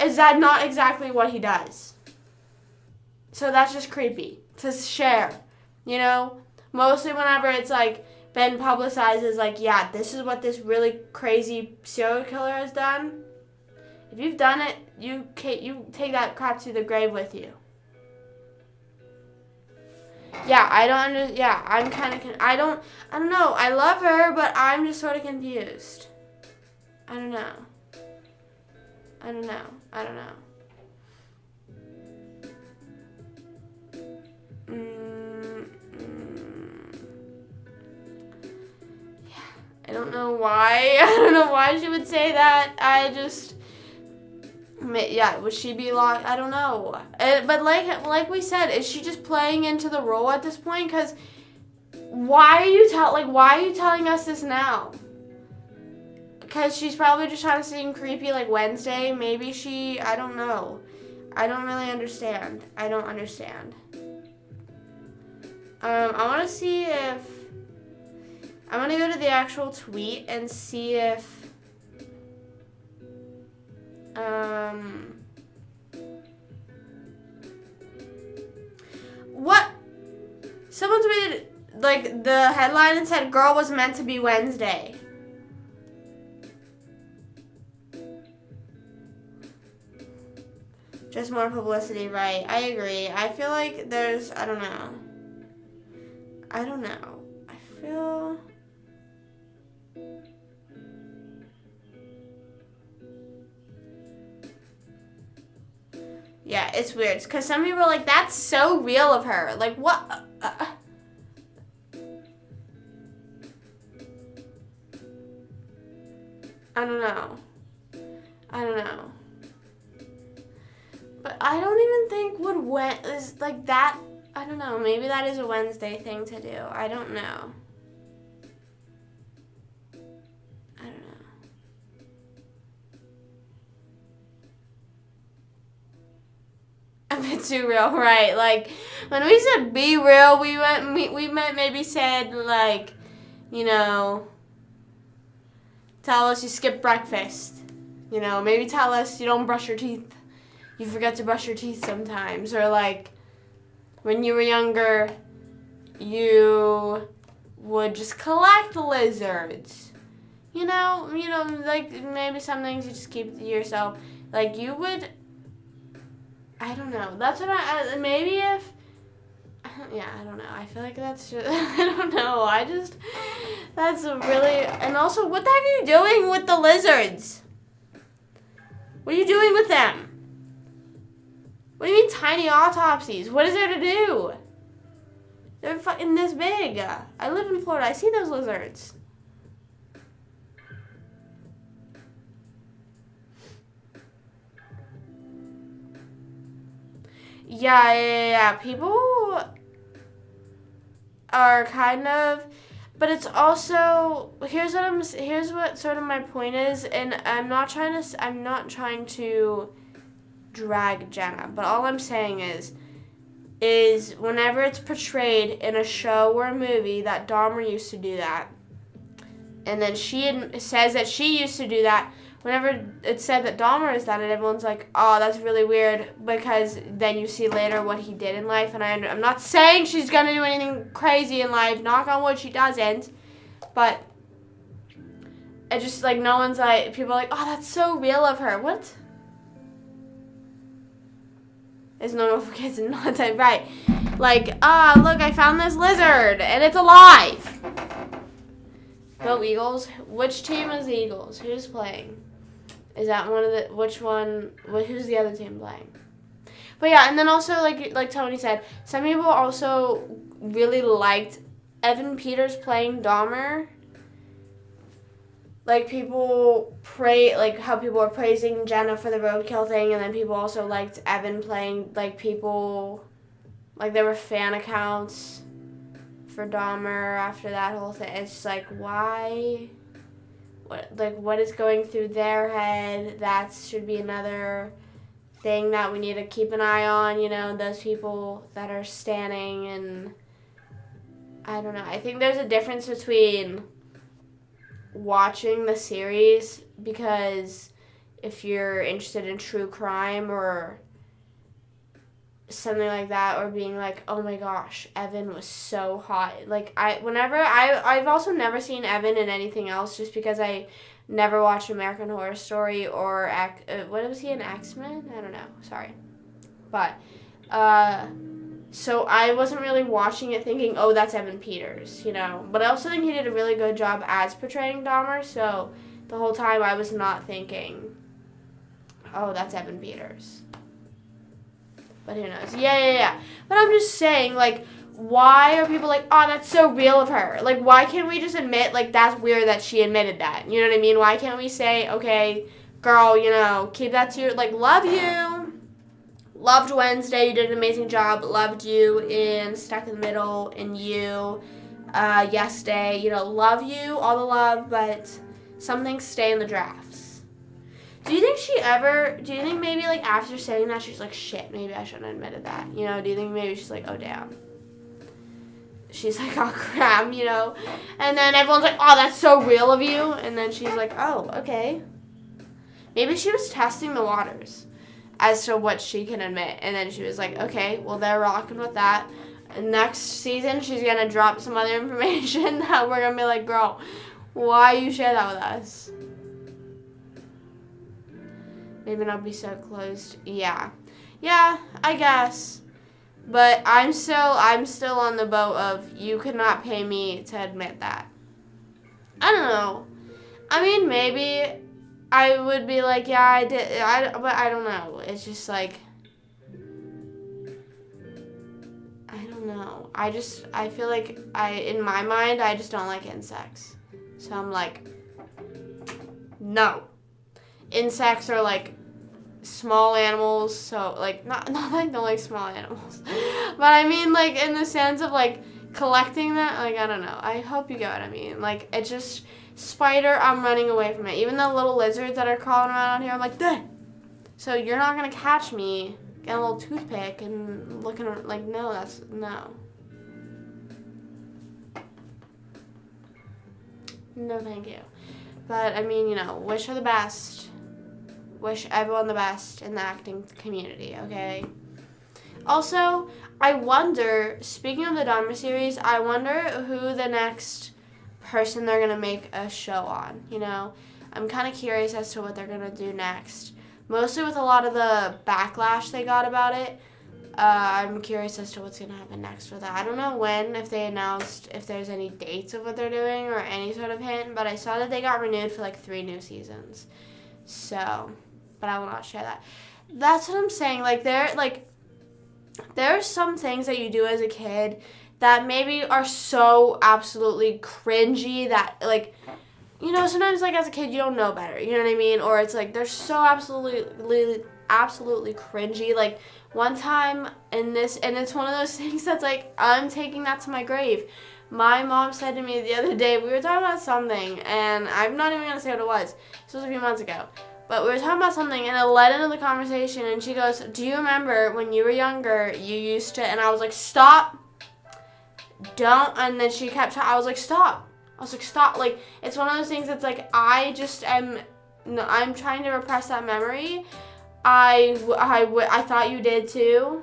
[SPEAKER 1] is that not exactly what he does? So that's just creepy to share, you know? Mostly whenever it's, like, been publicized as like, yeah, this is what this really crazy serial killer has done. If you've done it, you take that crap to the grave with you. Yeah, I'm kind of, I don't know. I love her, but I'm just sort of confused. I don't know. Yeah, I don't know why. I don't know why she would say that. Yeah, would she be locked? I don't know. But like we said, is she just playing into the role at this point? Because why are you telling us this now? Because she's probably just trying to seem creepy like Wednesday. Maybe I don't know. I don't really understand. I don't understand. I want to see if, I'm going to go to the actual tweet and see if, what? Someone tweeted, like, the headline and said, girl was meant to be Wednesday. Just more publicity, right? I agree. I feel like there's, I don't know. I feel... Yeah, it's weird. Because some people are like, that's so real of her. Like, what? I don't know. But I don't even think is like that. I don't know. Maybe that is a Wednesday thing to do. I don't know. A bit too real, right? Like, when we said be real, we meant maybe said, like, you know, tell us you skip breakfast. You know, maybe tell us you don't brush your teeth. You forget to brush your teeth sometimes. Or, like, when you were younger, you would just collect lizards. You know, like, maybe some things you just keep to yourself. Like, you would... I don't know. That's what maybe if... Yeah, I don't know. I feel like that's just... I don't know. That's really... And also, what the heck are you doing with the lizards? What are you doing with them? What do you mean tiny autopsies? What is there to do? They're fucking this big. I live in Florida. I see those lizards. Yeah. People are kind of, but it's also, here's what sort of my point is, and I'm not trying to drag Jenna, but all I'm saying is whenever it's portrayed in a show or a movie that Dahmer used to do that, and then she says that she used to do that, whenever it's said that Dahmer is that, and everyone's like, oh, that's really weird, because then you see later what he did in life, and I'm not saying she's going to do anything crazy in life, knock on wood, she doesn't, but it just, like, no one's like, people are like, oh, that's so real of her. What? It's normal for kids and not type, right? Like, look, I found this lizard, and it's alive. Go Eagles. Which team is the Eagles? Who's playing? Is that who's the other team playing? But yeah, and then also, like Tony said, some people also really liked Evan Peters playing Dahmer. Like, how people were praising Jenna for the roadkill thing, and then people also liked Evan playing, like, people, like, there were fan accounts for Dahmer after that whole thing. It's just like, why? What is going through their head? That should be another thing that we need to keep an eye on, those people that are standing, and I don't know. I think there's a difference between watching the series, because if you're interested in true crime or something like that, or being like, oh my gosh, Evan was so hot. Like, I've also never seen Evan in anything else just because I never watched American Horror Story or, what was he in, X-Men? I don't know, sorry. But, so I wasn't really watching it thinking, oh, that's Evan Peters, you know. But I also think he did a really good job as portraying Dahmer, so the whole time I was not thinking, oh, that's Evan Peters. But who knows? Yeah. But I'm just saying, like, why are people like, oh, that's so real of her? Like, why can't we just admit, like, that's weird that she admitted that? You know what I mean? Why can't we say, okay, girl, you know, keep that to your, like, love you. Loved Wednesday. You did an amazing job. Loved you in Stuck in the Middle and You. Yes Day. You know, love you. All the love, but some things stay in the drafts. Do you think maybe, like, after saying that, she's like, shit, maybe I shouldn't have admitted that? You know, do you think maybe she's like, oh, damn. She's like, oh, crap, you know? And then everyone's like, oh, that's so real of you. And then she's like, oh, okay. Maybe she was testing the waters as to what she can admit. And then she was like, okay, well, they're rocking with that. And next season, she's going to drop some other information that we're going to be like, girl, why you share that with us? Maybe not be so closed. Yeah, I guess. But I'm still on the boat of you could not pay me to admit that. I don't know. I mean, maybe I would be like, yeah, I did. But I don't know. It's just like, I don't know. I feel like in my mind, I just don't like insects. So I'm like, no. Insects are like small animals, so like not like don't like small animals, but I mean like in the sense of like collecting that, like I don't know. I hope you get what I mean. Like it's just spider, I'm running away from it. Even the little lizards that are crawling around out here, I'm like, duh. So you're not gonna catch me, get a little toothpick and looking like no, that's no. No, thank you. But I mean, you know, wish her the best. Wish everyone the best in the acting community, okay? Also, I wonder, speaking of the Dahmer series, I wonder who the next person they're going to make a show on, you know? I'm kind of curious as to what they're going to do next. Mostly with a lot of the backlash they got about it. I'm curious as to what's going to happen next with that. I don't know when, if they announced if there's any dates of what they're doing or any sort of hint, but I saw that they got renewed for like 3 new seasons. So, but I will not share that. That's what I'm saying. Like, there are some things that you do as a kid that maybe are so absolutely cringy that, like, you know, sometimes, like, as a kid, you don't know better. You know what I mean? Or it's, like, they're so absolutely cringy. Like, one time in this, and it's one of those things that's, like, I'm taking that to my grave. My mom said to me the other day, we were talking about something, and I'm not even going to say what it was. This was a few months ago. But we were talking about something, and it led into the conversation, and she goes, do you remember when you were younger, you used to, and I was like, stop, don't, and then she kept, I was like, stop. I was like, stop. Like, it's one of those things that's like, I'm trying to repress that memory. I thought you did too.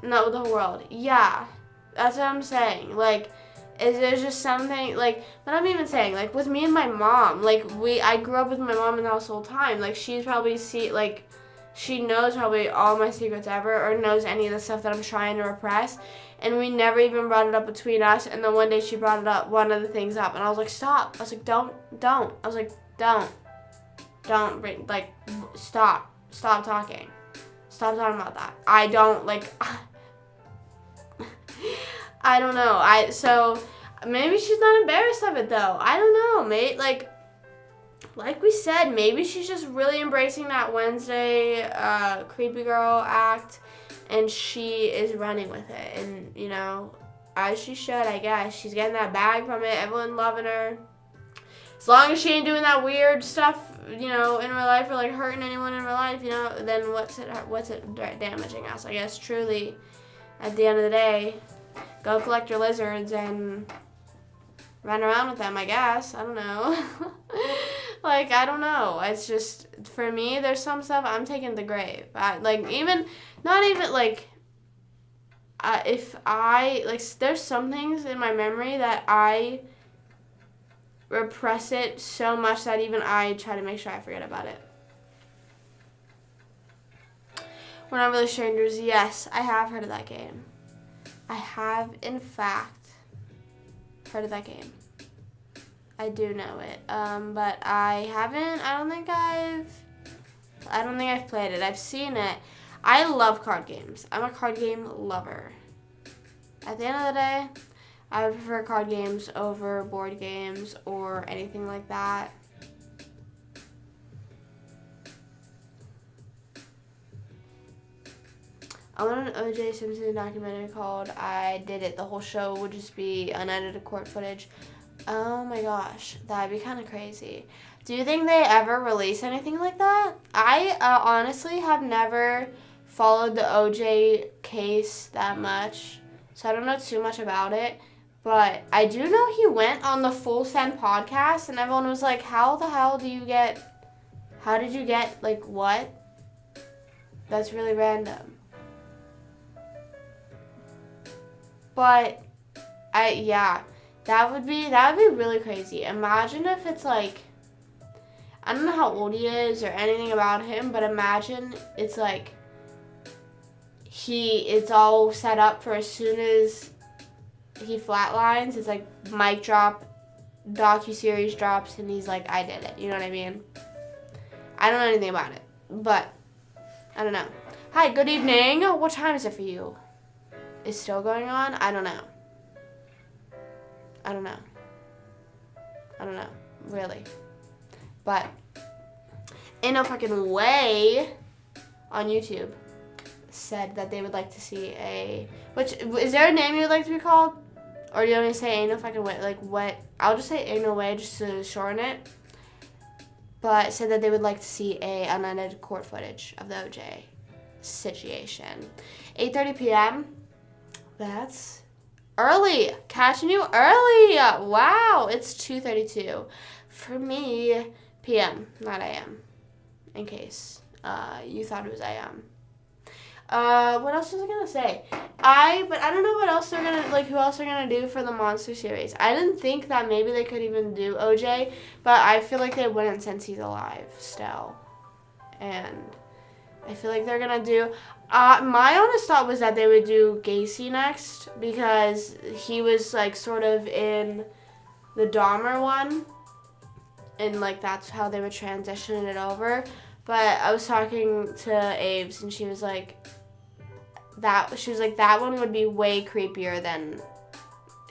[SPEAKER 1] Not with the whole world. Yeah, that's what I'm saying. Like, is there just something, like, but I'm even saying, like, with me and my mom, like, I grew up with my mom in the house the whole time. Like, she's probably she knows probably all my secrets ever, or knows any of the stuff that I'm trying to repress, and we never even brought it up between us. And then one day she brought it up, one of the things up, and I was like, stop. I was like, don't. I was like, don't bring, like, stop talking. Stop talking about that. I don't, like, I don't know. So maybe she's not embarrassed of it though. I don't know. Maybe like we said, maybe she's just really embracing that Wednesday creepy girl act, and she is running with it. And you know, as she should, I guess. She's getting that bag from it. Everyone loving her. As long as she ain't doing that weird stuff, you know, in real life, or like hurting anyone in real life, you know, then what's it damaging us? I guess truly, at the end of the day, go collect your lizards and run around with them, I guess. I don't know. Like, I don't know. It's just, for me, there's some stuff I'm taking to the grave. Not even, like, there's some things in my memory that I repress it so much that even I try to make sure I forget about it. We're Not Really Strangers. Yes, I have heard of that game. I have, in fact, heard of that game. I do know it, but I don't think I've played it. I've seen it. I love card games. I'm a card game lover. At the end of the day, I would prefer card games over board games or anything like that. I want an O.J. Simpson documentary called I Did It. The whole show would just be unedited court footage. Oh my gosh, that'd be kind of crazy. Do you think they ever release anything like that? I honestly have never followed the O.J. case that much, so I don't know too much about it. But I do know he went on the Full Send podcast, and everyone was like, how did you get, like, what? That's really random. But, that would be really crazy. Imagine if it's like, I don't know how old he is or anything about him, but imagine it's like, it's all set up for as soon as he flatlines, it's like mic drop, docuseries drops, and he's like, I did it. You know what I mean? I don't know anything about it, but I don't know. Hi, good evening. What time is it for you? Is still going on? I don't know. Really. But in no fucking way on YouTube said that they would like to see is there a name you would like to be called? Or do you want me to say ain't no fucking way? Like what? I'll just say ain't no way just to shorten it. But said that they would like to see a unedited court footage of the OJ situation. 8:30 p.m. That's early. Catching you early. Wow. It's 2:32 for me p.m. not a.m. in case you thought it was a.m. What else was I gonna say? I don't know what else they're gonna, like, who else they're gonna do for the Monster series. I didn't think that maybe they could even do OJ, but I feel like they wouldn't since he's alive still. And I feel like they're gonna do, my honest thought was that they would do Gacy next, because he was, like, sort of in the Dahmer one, and, like, that's how they were transitioning it over. But I was talking to Abe's, and she was like, that one would be way creepier than,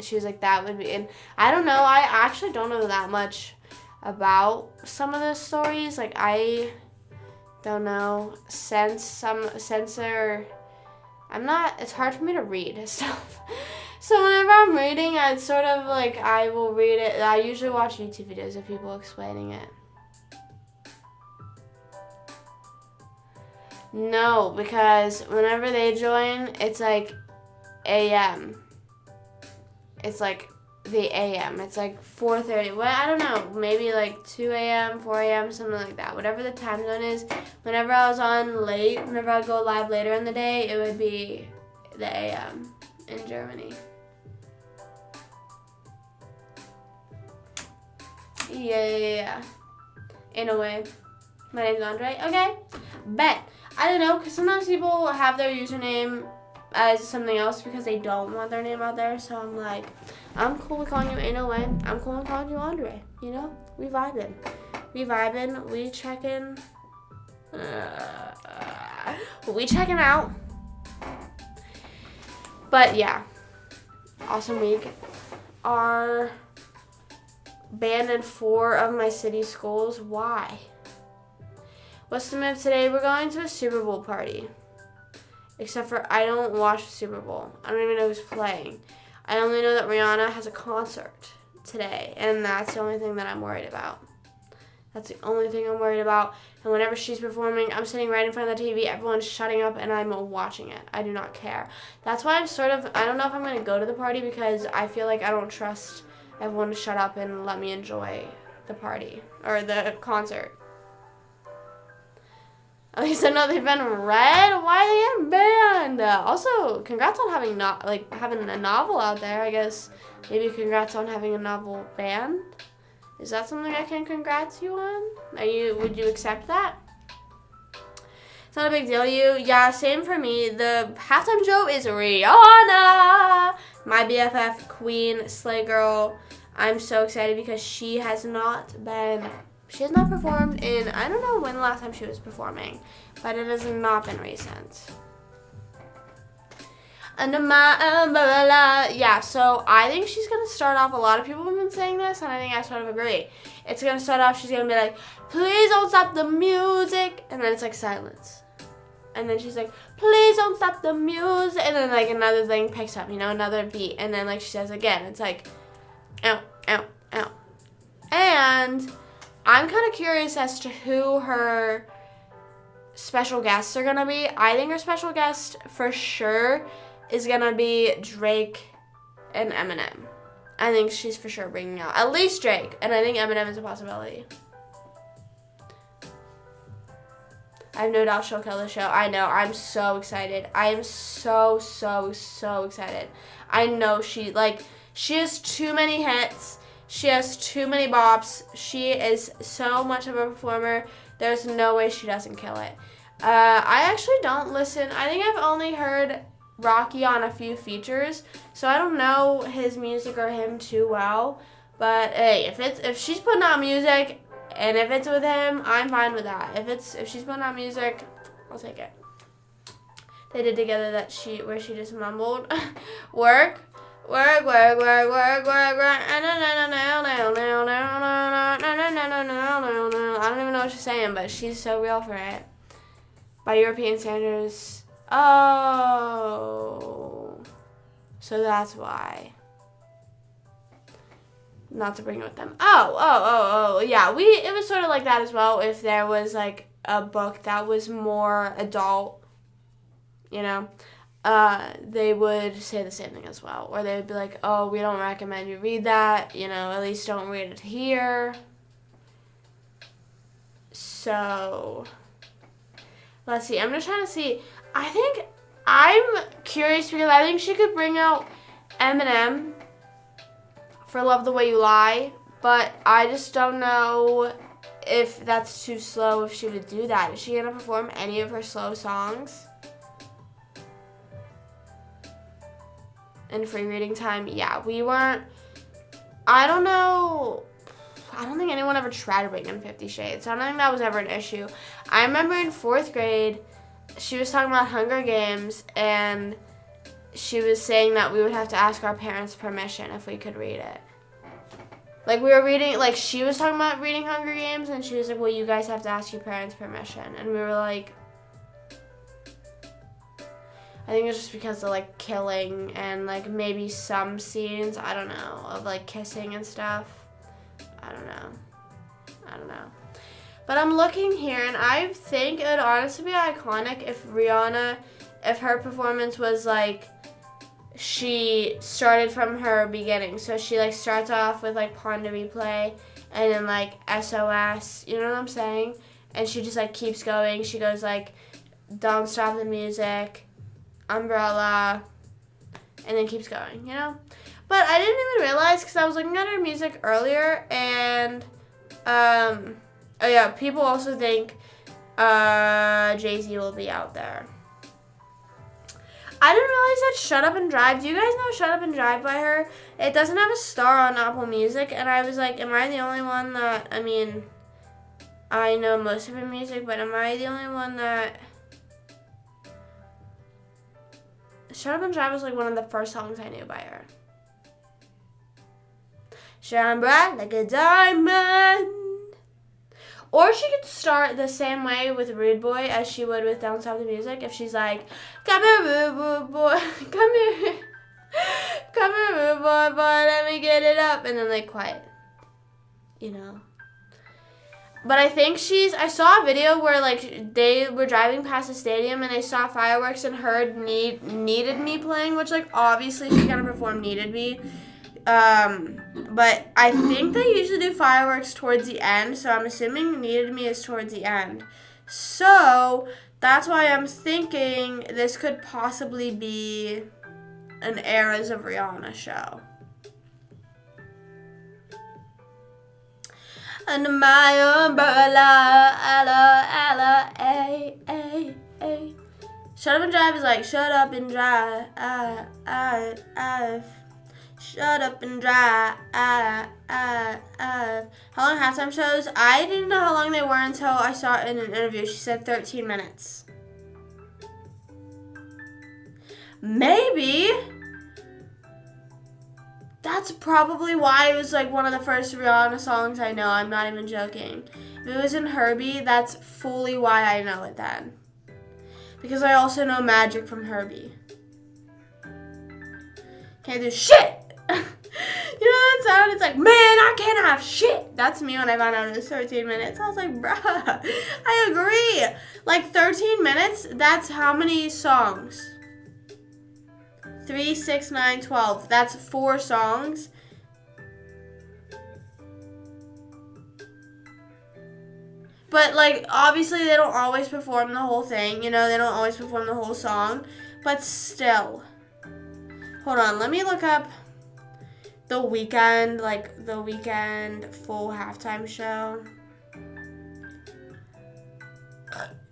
[SPEAKER 1] she was like, that would be, and I don't know, I actually don't know that much about some of the stories. Like, I don't know, it's hard for me to read stuff. So whenever I'm reading, I sort of, like, I will read it. I usually watch YouTube videos of people explaining it. No, because whenever they join, it's like AM. It's like the AM. It's like 4:30. Well, I don't know. Maybe like 2 a.m., 4 a.m., something like that. Whatever the time zone is. Whenever I was on late, whenever I go live later in the day, it would be the AM in Germany. Yeah. In a way. My name's Andre. Okay. Bet. I don't know, because sometimes people have their username as something else because they don't want their name out there. So I'm like, I'm cool with calling you Ain't No Way. I'm cool with calling you Andre. You know? We vibing. We checking. We checking out. But yeah. Awesome week. Are banned in 4 of my city schools. Why? What's the move today? We're going to a Super Bowl party. Except for I don't watch the Super Bowl. I don't even know who's playing. I only know that Rihanna has a concert today. And that's the only thing that I'm worried about. That's the only thing I'm worried about. And whenever she's performing, I'm sitting right in front of the TV. Everyone's shutting up and I'm watching it. I do not care. That's why I don't know if I'm going to go to the party because I feel like I don't trust everyone to shut up and let me enjoy the party or the concert. At least I know they've been read. Why are they getting banned? Also, congrats on having having a novel out there. I guess maybe congrats on having a novel banned. Is that something I can congrats you on? Would you accept that? It's not a big deal to you. Yeah, same for me. The halftime show is Rihanna, my BFF, queen, slay girl. I'm so excited because she has not performed in, I don't know when the last time she was performing, but it has not been recent. Under my umbrella. Yeah, so I think she's going to start off, a lot of people have been saying this, and I think I sort of agree. It's going to start off, she's going to be like, please don't stop the music, and then it's like silence. And then she's like, please don't stop the music, and then like another thing picks up, another beat, and then like she says again, it's like, ow, ow, ow. And I'm kind of curious as to who her special guests are going to be. I think her special guest for sure is going to be Drake and Eminem. I think she's for sure bringing out at least Drake, and I think Eminem is a possibility. I have no doubt she'll kill the show. I know. I'm so excited. I am so, so, so excited. I know she has too many hits. She has too many bops. She is so much of a performer. There's no way she doesn't kill it. I actually don't listen. I think I've only heard Rocky on a few features, so I don't know his music or him too well. But hey, if she's putting out music and if it's with him, I'm fine with that. If she's putting out music, I'll take it. They did together where she just mumbled, work. I don't even know what she's saying, but she's so real for it. By European standards. Oh. So that's why. Not to bring it with them. Oh. Yeah, it was sort of like that as well. If there was like a book that was more adult, they would say the same thing as well. Or they would be like, oh, we don't recommend you read that. At least don't read it here. So, let's see. I'm just trying to see. I'm curious because I think she could bring out Eminem for Love the Way You Lie. But I just don't know if that's too slow, if she would do that. Is she going to perform any of her slow songs? In free reading time, yeah, we weren't. I don't know. I don't think anyone ever tried to bring in 50 Shades. I don't think that was ever an issue. I remember in 4th grade, she was talking about Hunger Games, and she was saying that we would have to ask our parents' permission if we could read it. Like, we were reading, like, she was talking about reading Hunger Games, and she was like, well, you guys have to ask your parents' permission. And we were like, I think it's just because of, like, killing and, like, maybe some scenes, I don't know, of, like, kissing and stuff. I don't know. But I'm looking here, and I think it would honestly be iconic if her performance was, like, she started from her beginning. So she, like, starts off with, like, Pond to Replay, and then, like, SOS, you know what I'm saying? And she just, like, keeps going. She goes, like, Don't Stop the Music, Umbrella, and then keeps going, But I didn't even realize, because I was looking at her music earlier, and, people also think Jay-Z will be out there. I didn't realize that Shut Up and Drive. Do you guys know Shut Up and Drive by her? It doesn't have a star on Apple Music, and I was like, am I the only one that, I know most of her music, but am I the only one that... Shut Up and Drive was like one of the first songs I knew by her. Shine bright like a diamond. Or she could start the same way with Rude Boy as she would with Don't Stop the Music. If she's like, come here, Rude Boy, come here. Come here, Rude Boy, let me get it up. And then like quiet, But I think I saw a video where, like, they were driving past the stadium and they saw fireworks and heard Needed Me playing, which, like, obviously she's going to perform Needed Me. But I think they usually do fireworks towards the end, so I'm assuming Needed Me is towards the end. So that's why I'm thinking this could possibly be an Eras of Rihanna show. Under my umbrella, Ella, Ella, A. Shut Up and Drive is like, shut up and drive, shut up and drive, How long halftime shows? I didn't know how long they were until I saw it in an interview. She said 13 minutes. Maybe. That's probably why it was like one of the first Rihanna songs I know. I'm not even joking. If it was in Herbie, that's fully why I know it then. Because I also know Magic from Herbie. Can't do shit! You know that sound? It's like, man, I can't have shit! That's me when I found out it was 13 minutes. I was like, bruh, I agree. Like 13 minutes, that's how many songs? 3, 6, 9, 12. That's 4 songs. But, like, obviously they don't always perform the whole thing. You know, they don't always perform the whole song. But still. Hold on, let me look up The Weeknd, like, The Weeknd full halftime show.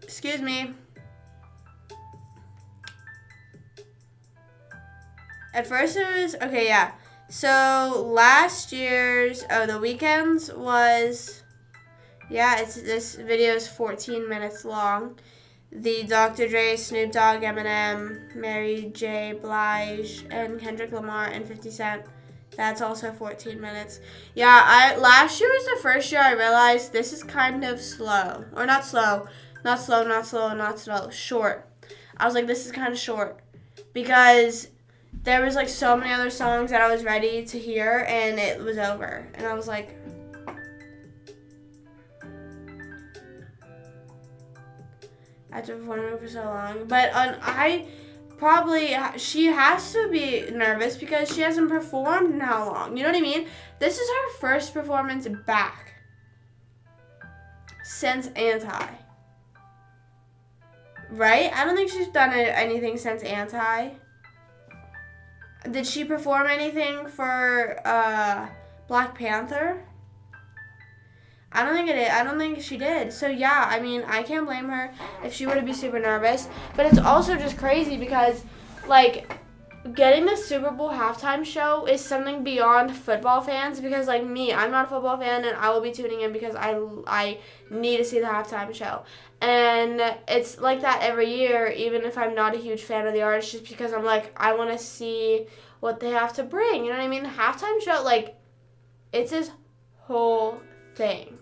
[SPEAKER 1] Excuse me. At first it was, okay, yeah. So, last year's, The Weeknd's was... Yeah, this video is 14 minutes long. The Dr. Dre, Snoop Dogg, Eminem, Mary J. Blige, and Kendrick Lamar, and 50 Cent. That's also 14 minutes. Yeah, last year was the first year I realized this is kind of slow. Or not slow. Short. I was like, this is kind of short. Because there was like so many other songs that I was ready to hear, and it was over. And I was like... after performing for so long. But she has to be nervous because she hasn't performed in how long? You know what I mean? This is her first performance back since Anti. Right? I don't think she's done anything since Anti. Did she perform anything for Black Panther? I don't think she did. So yeah, I mean, I can't blame her if she were to be super nervous. But it's also just crazy because, like, getting the Super Bowl halftime show is something beyond football fans. Because, like me, I'm not a football fan, and I will be tuning in because I need to see the halftime show. And it's like that every year, even if I'm not a huge fan of the artist, just because I'm like, I want to see what they have to bring. You know what I mean? The halftime show, like, it's this whole thing.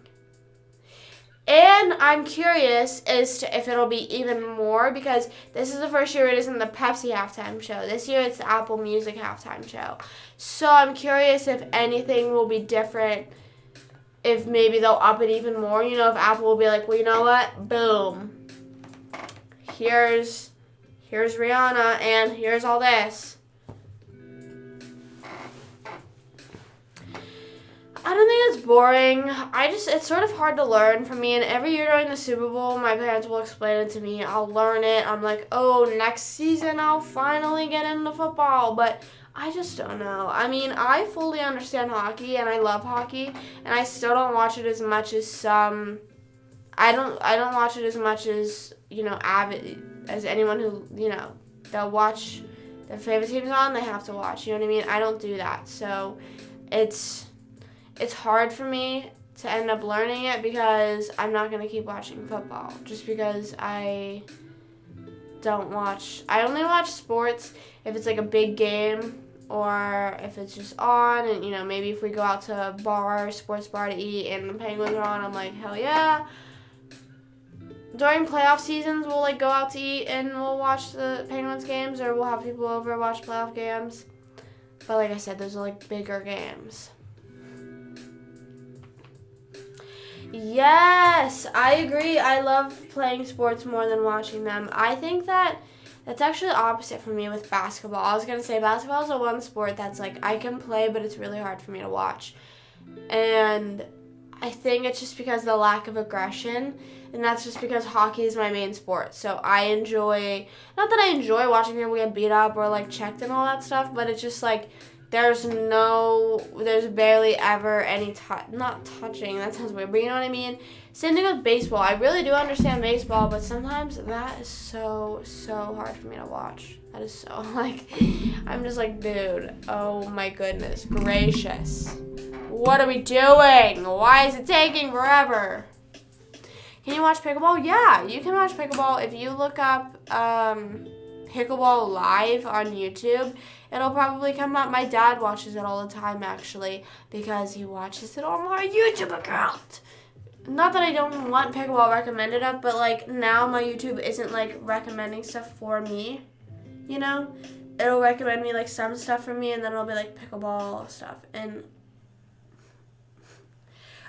[SPEAKER 1] And I'm curious as to if it'll be even more because this is the first year it isn't the Pepsi halftime show. This year it's the Apple Music halftime show. So I'm curious if anything will be different, if maybe they'll up it even more. You know, if Apple will be like, well, you know what? Boom. Here's Rihanna and here's all this. I don't think it's boring. It's sort of hard to learn for me. And every year during the Super Bowl, my parents will explain it to me. I'll learn it. I'm like, oh, next season I'll finally get into football. But I just don't know. I mean, I fully understand hockey and I love hockey. And I still don't watch it as much as some. I don't watch it as much as, you know, avid as anyone who, you know, they'll watch their favorite teams on. They have to watch. You know what I mean? I don't do that. So it's hard for me to end up learning it because I'm not going to keep watching football just because I only watch sports if it's like a big game or if it's just on and, you know, maybe if we go out to a bar, sports bar to eat and the Penguins are on, I'm like, hell yeah. During playoff seasons, we'll like go out to eat and we'll watch the Penguins games or we'll have people over watch playoff games. But like I said, those are like bigger games. Yes, I agree. I love playing sports more than watching them. I think that That's actually the opposite for me with basketball. I was going to say basketball is the one sport that's like I can play, but it's really hard for me to watch. And I think it's just because of the lack of aggression, and that's just because hockey is my main sport. So I enjoy, not that I enjoy watching people get beat up or like checked and all that stuff, but it's just like there's barely ever any not touching, that sounds weird, but you know what I mean? Same thing with baseball. I really do understand baseball, but sometimes that is so hard for me to watch. That is so, like, I'm just like, dude, oh my goodness gracious. What are we doing? Why is it taking forever? Can you watch pickleball? Yeah, you can watch pickleball. If you look up pickleball live on YouTube, it'll probably come up. My dad watches it all the time, actually, because he watches it on my YouTube account. Not that I don't want pickleball recommended up, but like now my YouTube isn't like recommending stuff for me, you know? It'll recommend me like some stuff for me, and then it'll be like pickleball stuff. And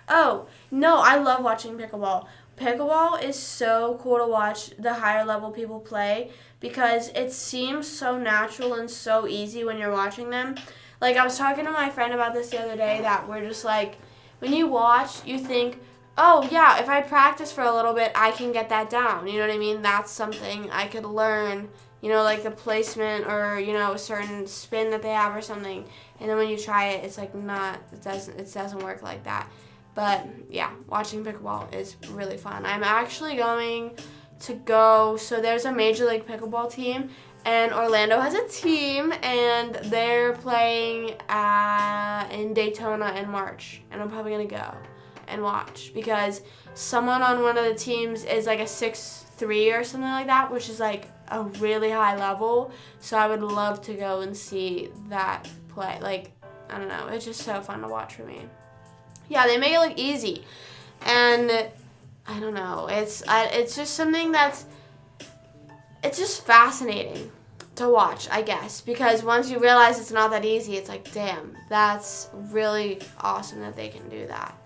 [SPEAKER 1] oh, no, I love watching pickleball. Pickleball is so cool to watch the higher level people play because it seems so natural and so easy when you're watching them. Like, I was talking to my friend about this the other day, that we're just like, when you watch, you think, oh, yeah, if I practice for a little bit, I can get that down. You know what I mean? That's something I could learn, you know, like the placement or, you know, a certain spin that they have or something. And then when you try it, it's like it doesn't work like that. But yeah, watching pickleball is really fun. I'm actually going to go, so there's a Major League Pickleball team, and Orlando has a team, and they're playing in Daytona in March. And I'm probably going to go and watch because someone on one of the teams is like a 6'3" or something like that, which is like a really high level. So I would love to go and see that play. Like, I don't know, it's just so fun to watch for me. Yeah, they make it look easy, and I don't know. It's just something it's just fascinating to watch, I guess, because once you realize it's not that easy, it's like, damn, that's really awesome that they can do that,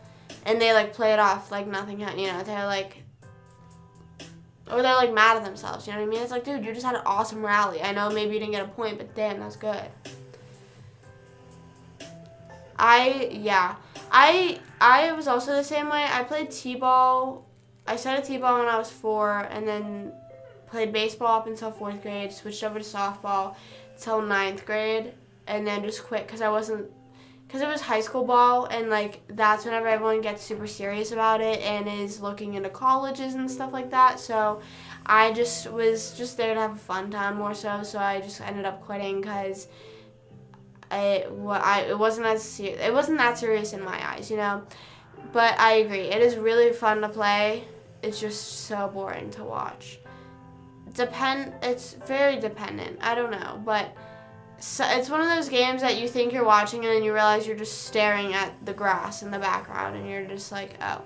[SPEAKER 1] and they like play it off like nothing, you know. They're like, or they're like mad at themselves. You know what I mean? It's like, dude, you just had an awesome rally. I know maybe you didn't get a point, but damn, that's good. I was also the same way. I played t-ball. I started t-ball when I was 4, and then played baseball up until 4th grade, switched over to softball till 9th grade, and then just quit because it was high school ball, and like that's whenever everyone gets super serious about it and is looking into colleges and stuff like that. So I just was just there to have a fun time more so I just ended up quitting because it wasn't that serious in my eyes, you know. But I agree, it is really fun to play. It's just so boring to watch. It's very dependent. I don't know, but it's one of those games that you think you're watching and then you realize you're just staring at the grass in the background and you're just like, oh.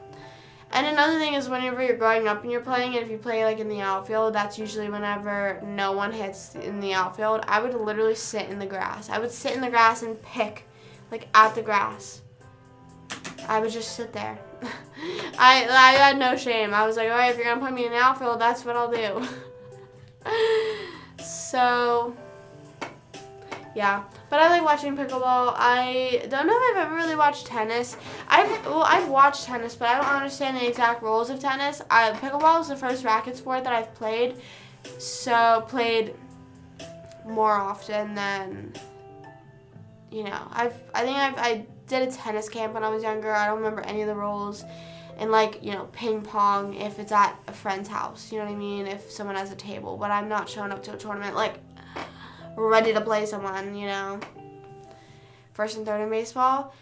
[SPEAKER 1] And another thing is whenever you're growing up and you're playing, and if you play like in the outfield, that's usually whenever no one hits in the outfield. I would literally sit in the grass. I would sit in the grass and pick like at the grass. I would just sit there. I had no shame. I was like, all right, if you're going to put me in the outfield, that's what I'll do. So, yeah. But I like watching pickleball. I don't know if I've ever really watched tennis. I've watched tennis, but I don't understand the exact rules of tennis. Pickleball is the first racket sport that I've played. So, played more often than, you know. I did a tennis camp when I was younger. I don't remember any of the rules. And like, you know, ping pong if it's at a friend's house, you know what I mean? If someone has a table, but I'm not showing up to a tournament like ready to play someone, you know. First and third in baseball.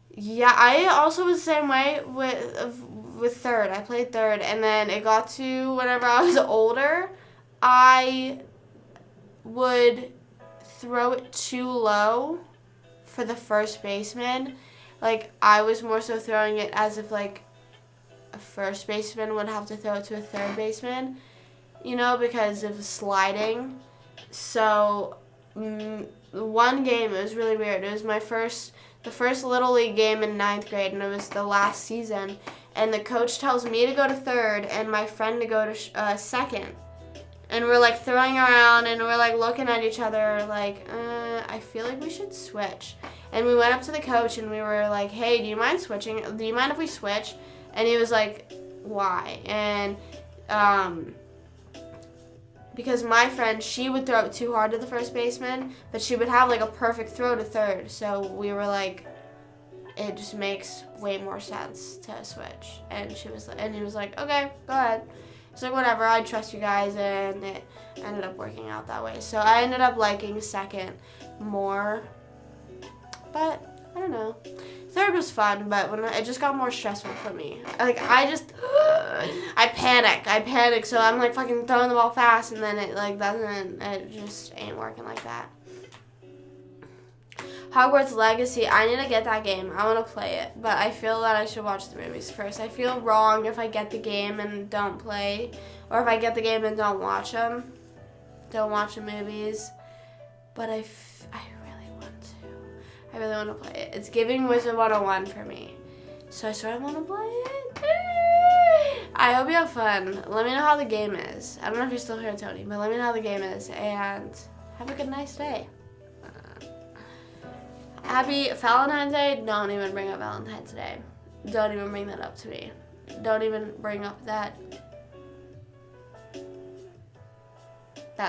[SPEAKER 1] Yeah, I also was the same way with third. I played third, and then it got to whenever I was older, I would throw it too low for the first baseman. Like, I was more so throwing it as if like a first baseman would have to throw it to a third baseman, you know, because of sliding. So one game, it was really weird. It was the first Little League game in 9th grade, and it was the last season. And the coach tells me to go to third and my friend to go to second. And we're like throwing around and we're like looking at each other like, I feel like we should switch. And we went up to the coach and we were like, hey, do you mind switching? Do you mind if we switch? And he was like, why? And because my friend, she would throw it too hard to the first baseman, but she would have like a perfect throw to third. So we were like, it just makes way more sense to switch. And he was like, okay, go ahead. It's like, whatever, I trust you guys, and it ended up working out that way. So I ended up liking second more, but I don't know. Third was fun, but it just got more stressful for me. Like, I panic, so I'm like fucking throwing the ball fast, and then it just ain't working like that. Hogwarts Legacy, I need to get that game. I want to play it, but I feel that I should watch the movies first. I feel wrong if I get the game and don't play, or if I get the game and don't watch the movies, but I really want to. I really want to play it. It's giving Wizard 101 for me, so I sort of want to play it. I hope you have fun. Let me know how the game is. I don't know if you're still here, Tony, but let me know how the game is, and have a good, nice day. Happy Valentine's Day. Don't even bring up Valentine's Day. Don't even bring that up to me. Don't even bring up that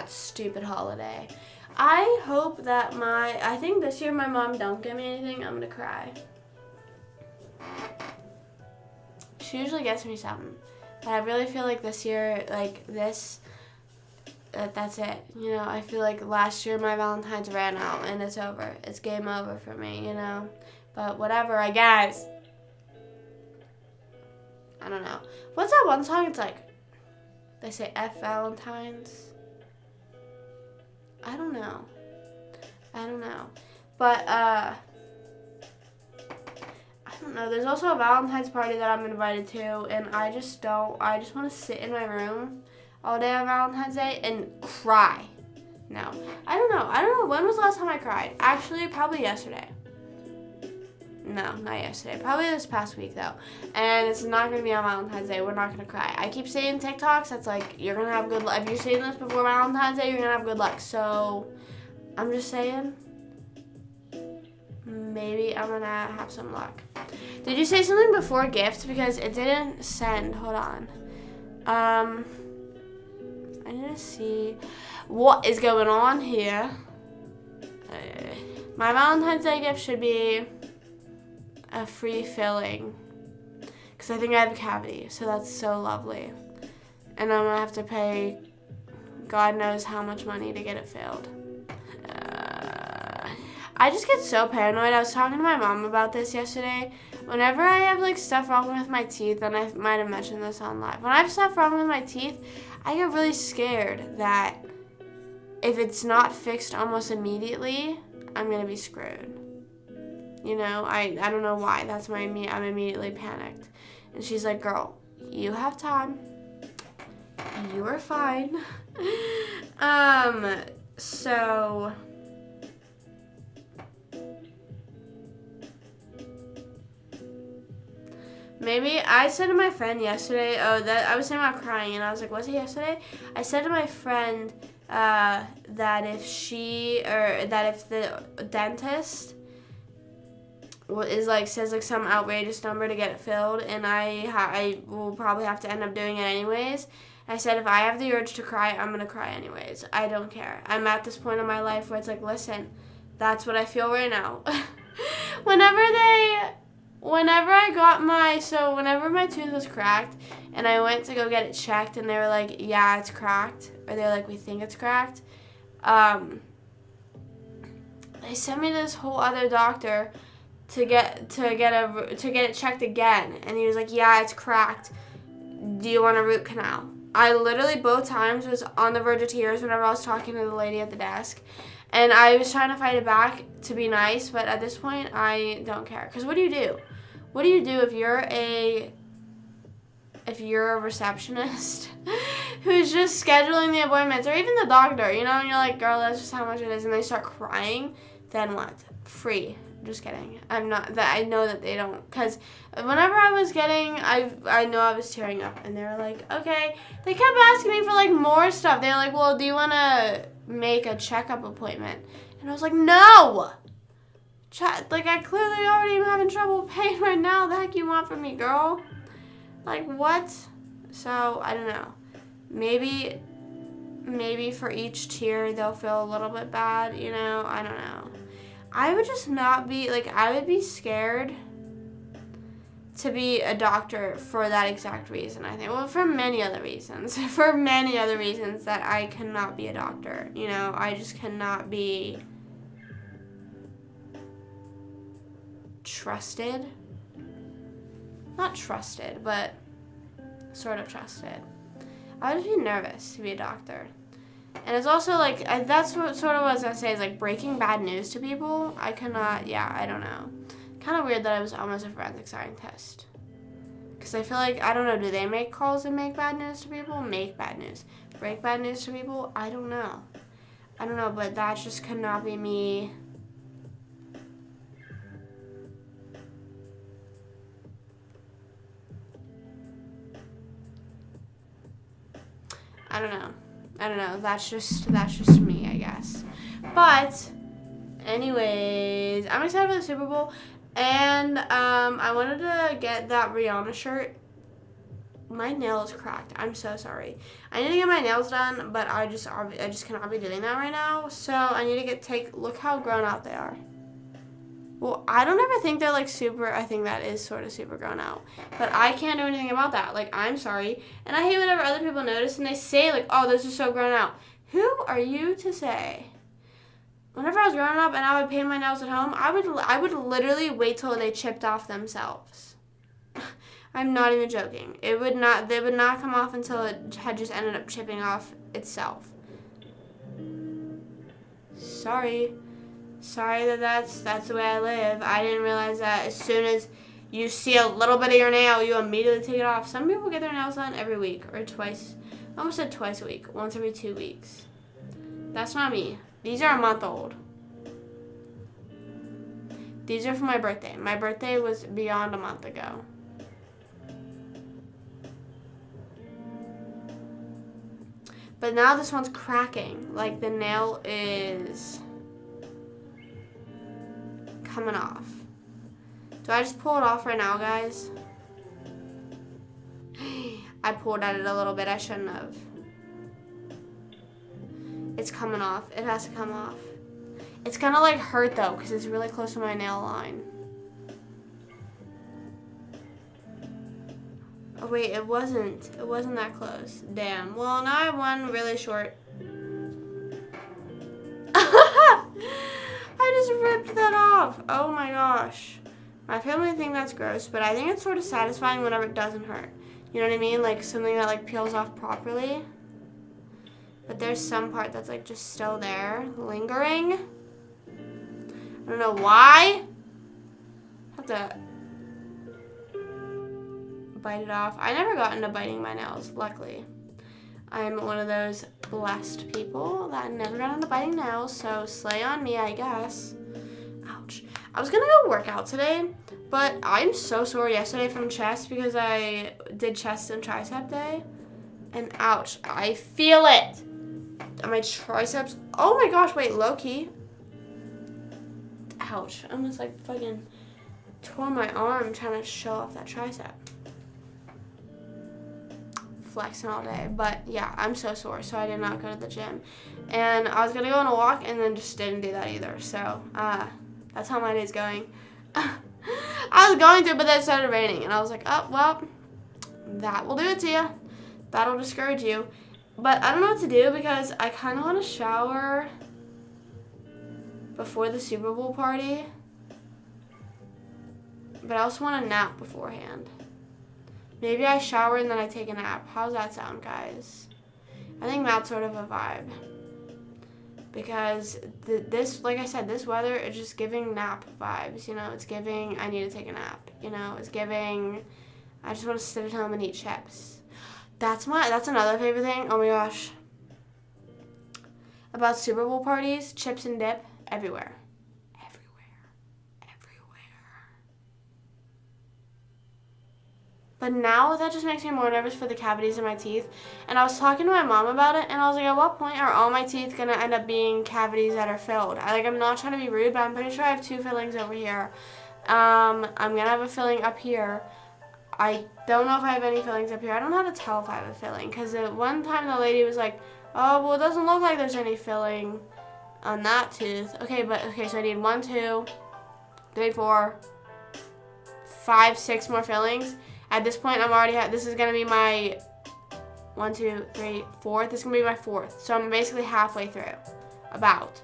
[SPEAKER 1] stupid holiday. I hope that I think this year my mom don't give me anything. I'm gonna cry. She usually gets me something, but I really feel like this year, that's it. You know, I feel like last year my Valentine's ran out and it's over. It's game over for me, you know. But whatever, I guess. I don't know. What's that one song? It's like, they say F Valentine's. I don't know. But, I don't know. There's also a Valentine's party that I'm invited to, and I just want to sit in my room all day on Valentine's Day and cry. No, I don't know. When was the last time I cried? Actually, probably yesterday. No, not yesterday. Probably this past week, though. And it's not going to be on Valentine's Day. We're not going to cry. I keep saying TikToks. That's like, you're going to have good luck. If you're saying this before Valentine's Day, you're going to have good luck. So, I'm just saying, maybe I'm going to have some luck. Did you say something before gifts? Because it didn't send. Hold on. I need to see what is going on here. My Valentine's Day gift should be a free filling, because I think I have a cavity, so that's so lovely. And I'm going to have to pay God knows how much money to get it filled. I just get so paranoid. I was talking to my mom about this yesterday. Whenever I have like stuff wrong with my teeth, and I might have mentioned this on live, when I have stuff wrong with my teeth, I get really scared that if it's not fixed almost immediately, I'm going to be screwed. You know, I don't know why. I'm immediately panicked. And she's like, girl, you have time. You are fine. So maybe I said to my friend yesterday, that I was saying about crying, and I was like, was it yesterday? I said to my friend that if the dentist says like some outrageous number to get it filled, and I will probably have to end up doing it anyways. I said if I have the urge to cry, I'm gonna cry anyways. I don't care. I'm at this point in my life where it's like, listen, that's what I feel right now. Whenever my tooth was cracked and I went to go get it checked, and they were like, yeah, it's cracked, or they're like, we think it's cracked, they sent me to this whole other doctor to get it checked again, and he was like, yeah, it's cracked. Do you want a root canal? I literally both times was on the verge of tears whenever I was talking to the lady at the desk. And I was trying to fight it back to be nice, but at this point, I don't care. Because what do you do? What do you do if you're a receptionist who's just scheduling the appointments, or even the doctor, you know, and you're like, girl, that's just how much it is, and they start crying? Then what? Free. Just kidding. I'm not. That I know that they don't. Because whenever I was getting, I know I was tearing up. And they were like, okay. They kept asking me for, like, more stuff. They were like, well, do you want to make a checkup appointment? And I was like, no. Like, I clearly already am having trouble paying right now. The heck you want from me, girl? Like, what? So, I don't know. Maybe for each tier they'll feel a little bit bad, you know? I don't know. I would just not be, like, I would be scared to be a doctor for that exact reason, I think. Well, for many other reasons. For many other reasons that I cannot be a doctor, you know? I just cannot be trusted. Not trusted, but sort of trusted. I would just be nervous to be a doctor. And it's also, like, that's what sort of what I was going to say is, like, breaking bad news to people. I cannot, yeah, I don't know. Kind of weird that I was almost a forensic scientist. Because I feel like, I don't know, do they make calls and make bad news to people? Make bad news. Break bad news to people? I don't know. I don't know, but that just could not be me. I don't know. That's just me, I guess. But anyways, I'm excited for the Super Bowl, and I wanted to get that Rihanna shirt. My nail is cracked. I'm so sorry. I need to get my nails done, but I just cannot be doing that right now. So I need to look how grown out they are. Well, I don't ever think they're, like, super, I think that is sort of super grown out. But I can't do anything about that. Like, I'm sorry. And I hate whenever other people notice and they say, like, oh, those are so grown out. Who are you to say? Whenever I was growing up and I would paint my nails at home, I would literally wait till they chipped off themselves. I'm not even joking. They would not come off until it had just ended up chipping off itself. Sorry that's the way I live. I didn't realize that as soon as you see a little bit of your nail, you immediately take it off. Some people get their nails done every week or twice. I almost said twice a week. Once every 2 weeks. That's not me. These are a month old. These are for my birthday. My birthday was beyond a month ago. But now this one's cracking. Like, the nail is coming off. Do I just pull it off right now, guys? I pulled at it a little bit. I shouldn't have. It's coming off. It has to come off. It's gonna, like, hurt, though, because it's really close to my nail line. Oh, wait, it wasn't. It wasn't that close. Damn. Well, now I have one really short. I just ripped that off. Oh my gosh. My family think that's gross, but I think it's sort of satisfying whenever it doesn't hurt. You know what I mean? Like something that, like, peels off properly. But there's some part that's, like, just still there, lingering. I don't know why. I have to bite it off. I never got into biting my nails, luckily. I'm one of those blessed people that never got into biting nails, so slay on me, I guess. Ouch. I was gonna go work out today, but I'm so sore yesterday from chest because I did chest and tricep day. And ouch, I feel it. My triceps, oh my gosh, wait, low key. Ouch, I almost, like, fucking tore my arm trying to show off that tricep. Flexing all day, but yeah, I'm so sore, so I did not go to the gym, and I was gonna go on a walk and then just didn't do that either. So that's how my day's going. I was going to, but then it started raining, and I was like, oh well, that will do it to you. That'll discourage you. But I don't know what to do because I kind of want to shower before the Super Bowl party, but I also want to nap beforehand. Maybe I shower and then I take a nap. How's that sound, guys? I think that's sort of a vibe. Because this, like I said, this weather is just giving nap vibes. You know, it's giving, I need to take a nap. You know, it's giving, I just want to sit at home and eat chips. That's another favorite thing. Oh my gosh. About Super Bowl parties, chips and dip, everywhere. Everywhere. But now that just makes me more nervous for the cavities in my teeth. And I was talking to my mom about it, and I was like, at what point are all my teeth going to end up being cavities that are filled? I'm not trying to be rude, but I'm pretty sure I have 2 fillings over here. I'm going to have a filling up here. I don't know if I have any fillings up here. I don't know how to tell if I have a filling, because one time the lady was like, oh, well, it doesn't look like there's any filling on that tooth. Okay, so I need 1, 2, 3, 4, 5, 6 more fillings. At this point, this is going to be my 1, 2, 3, 4th. This is going to be my 4th. So I'm basically halfway through. About.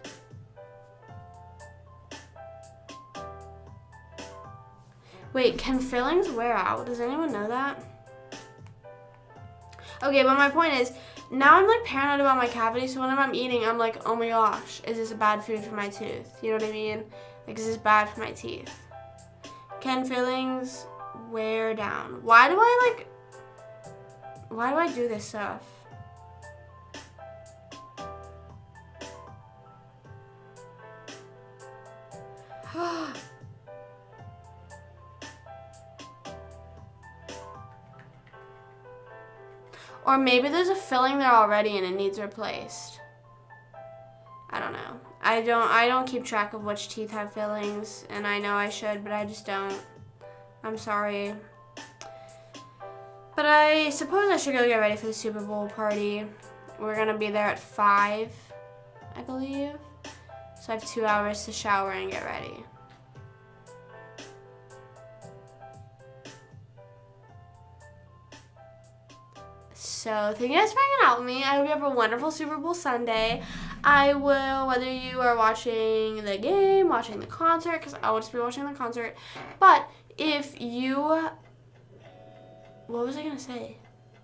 [SPEAKER 1] Wait, can fillings wear out? Does anyone know that? Okay, but my point is, now I'm like paranoid about my cavity, so whenever I'm eating, I'm like, oh my gosh, is this a bad food for my tooth? You know what I mean? Like, is this bad for my teeth? Can fillings wear down? Why do I do this stuff? Or maybe there's a filling there already and it needs replaced. I don't know. I don't keep track of which teeth have fillings, and I know I should, but I just don't. I'm sorry. But I suppose I should go get ready for the Super Bowl party. We're gonna be there at 5, I believe. So I have 2 hours to shower and get ready. So thank you guys for hanging out with me. I hope you have a wonderful Super Bowl Sunday. I will, whether you are watching the game, watching the concert, because I will just be watching the concert. But if you, what was I going to say?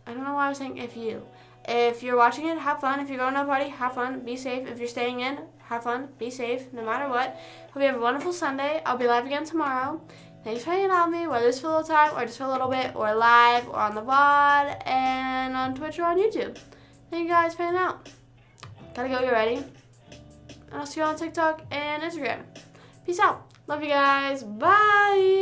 [SPEAKER 1] I don't know why I was saying if you. If you're watching it, have fun. If you're going to a party, have fun. Be safe. If you're staying in, have fun. Be safe, no matter what. Hope you have a wonderful Sunday. I'll be live again tomorrow. Thanks for hanging out with me, whether it's for a little time or just for a little bit, or live, or on the VOD, and on Twitch or on YouTube. Thank you guys for hanging out. Gotta go get ready. And I'll see you on TikTok and Instagram. Peace out. Love you guys. Bye.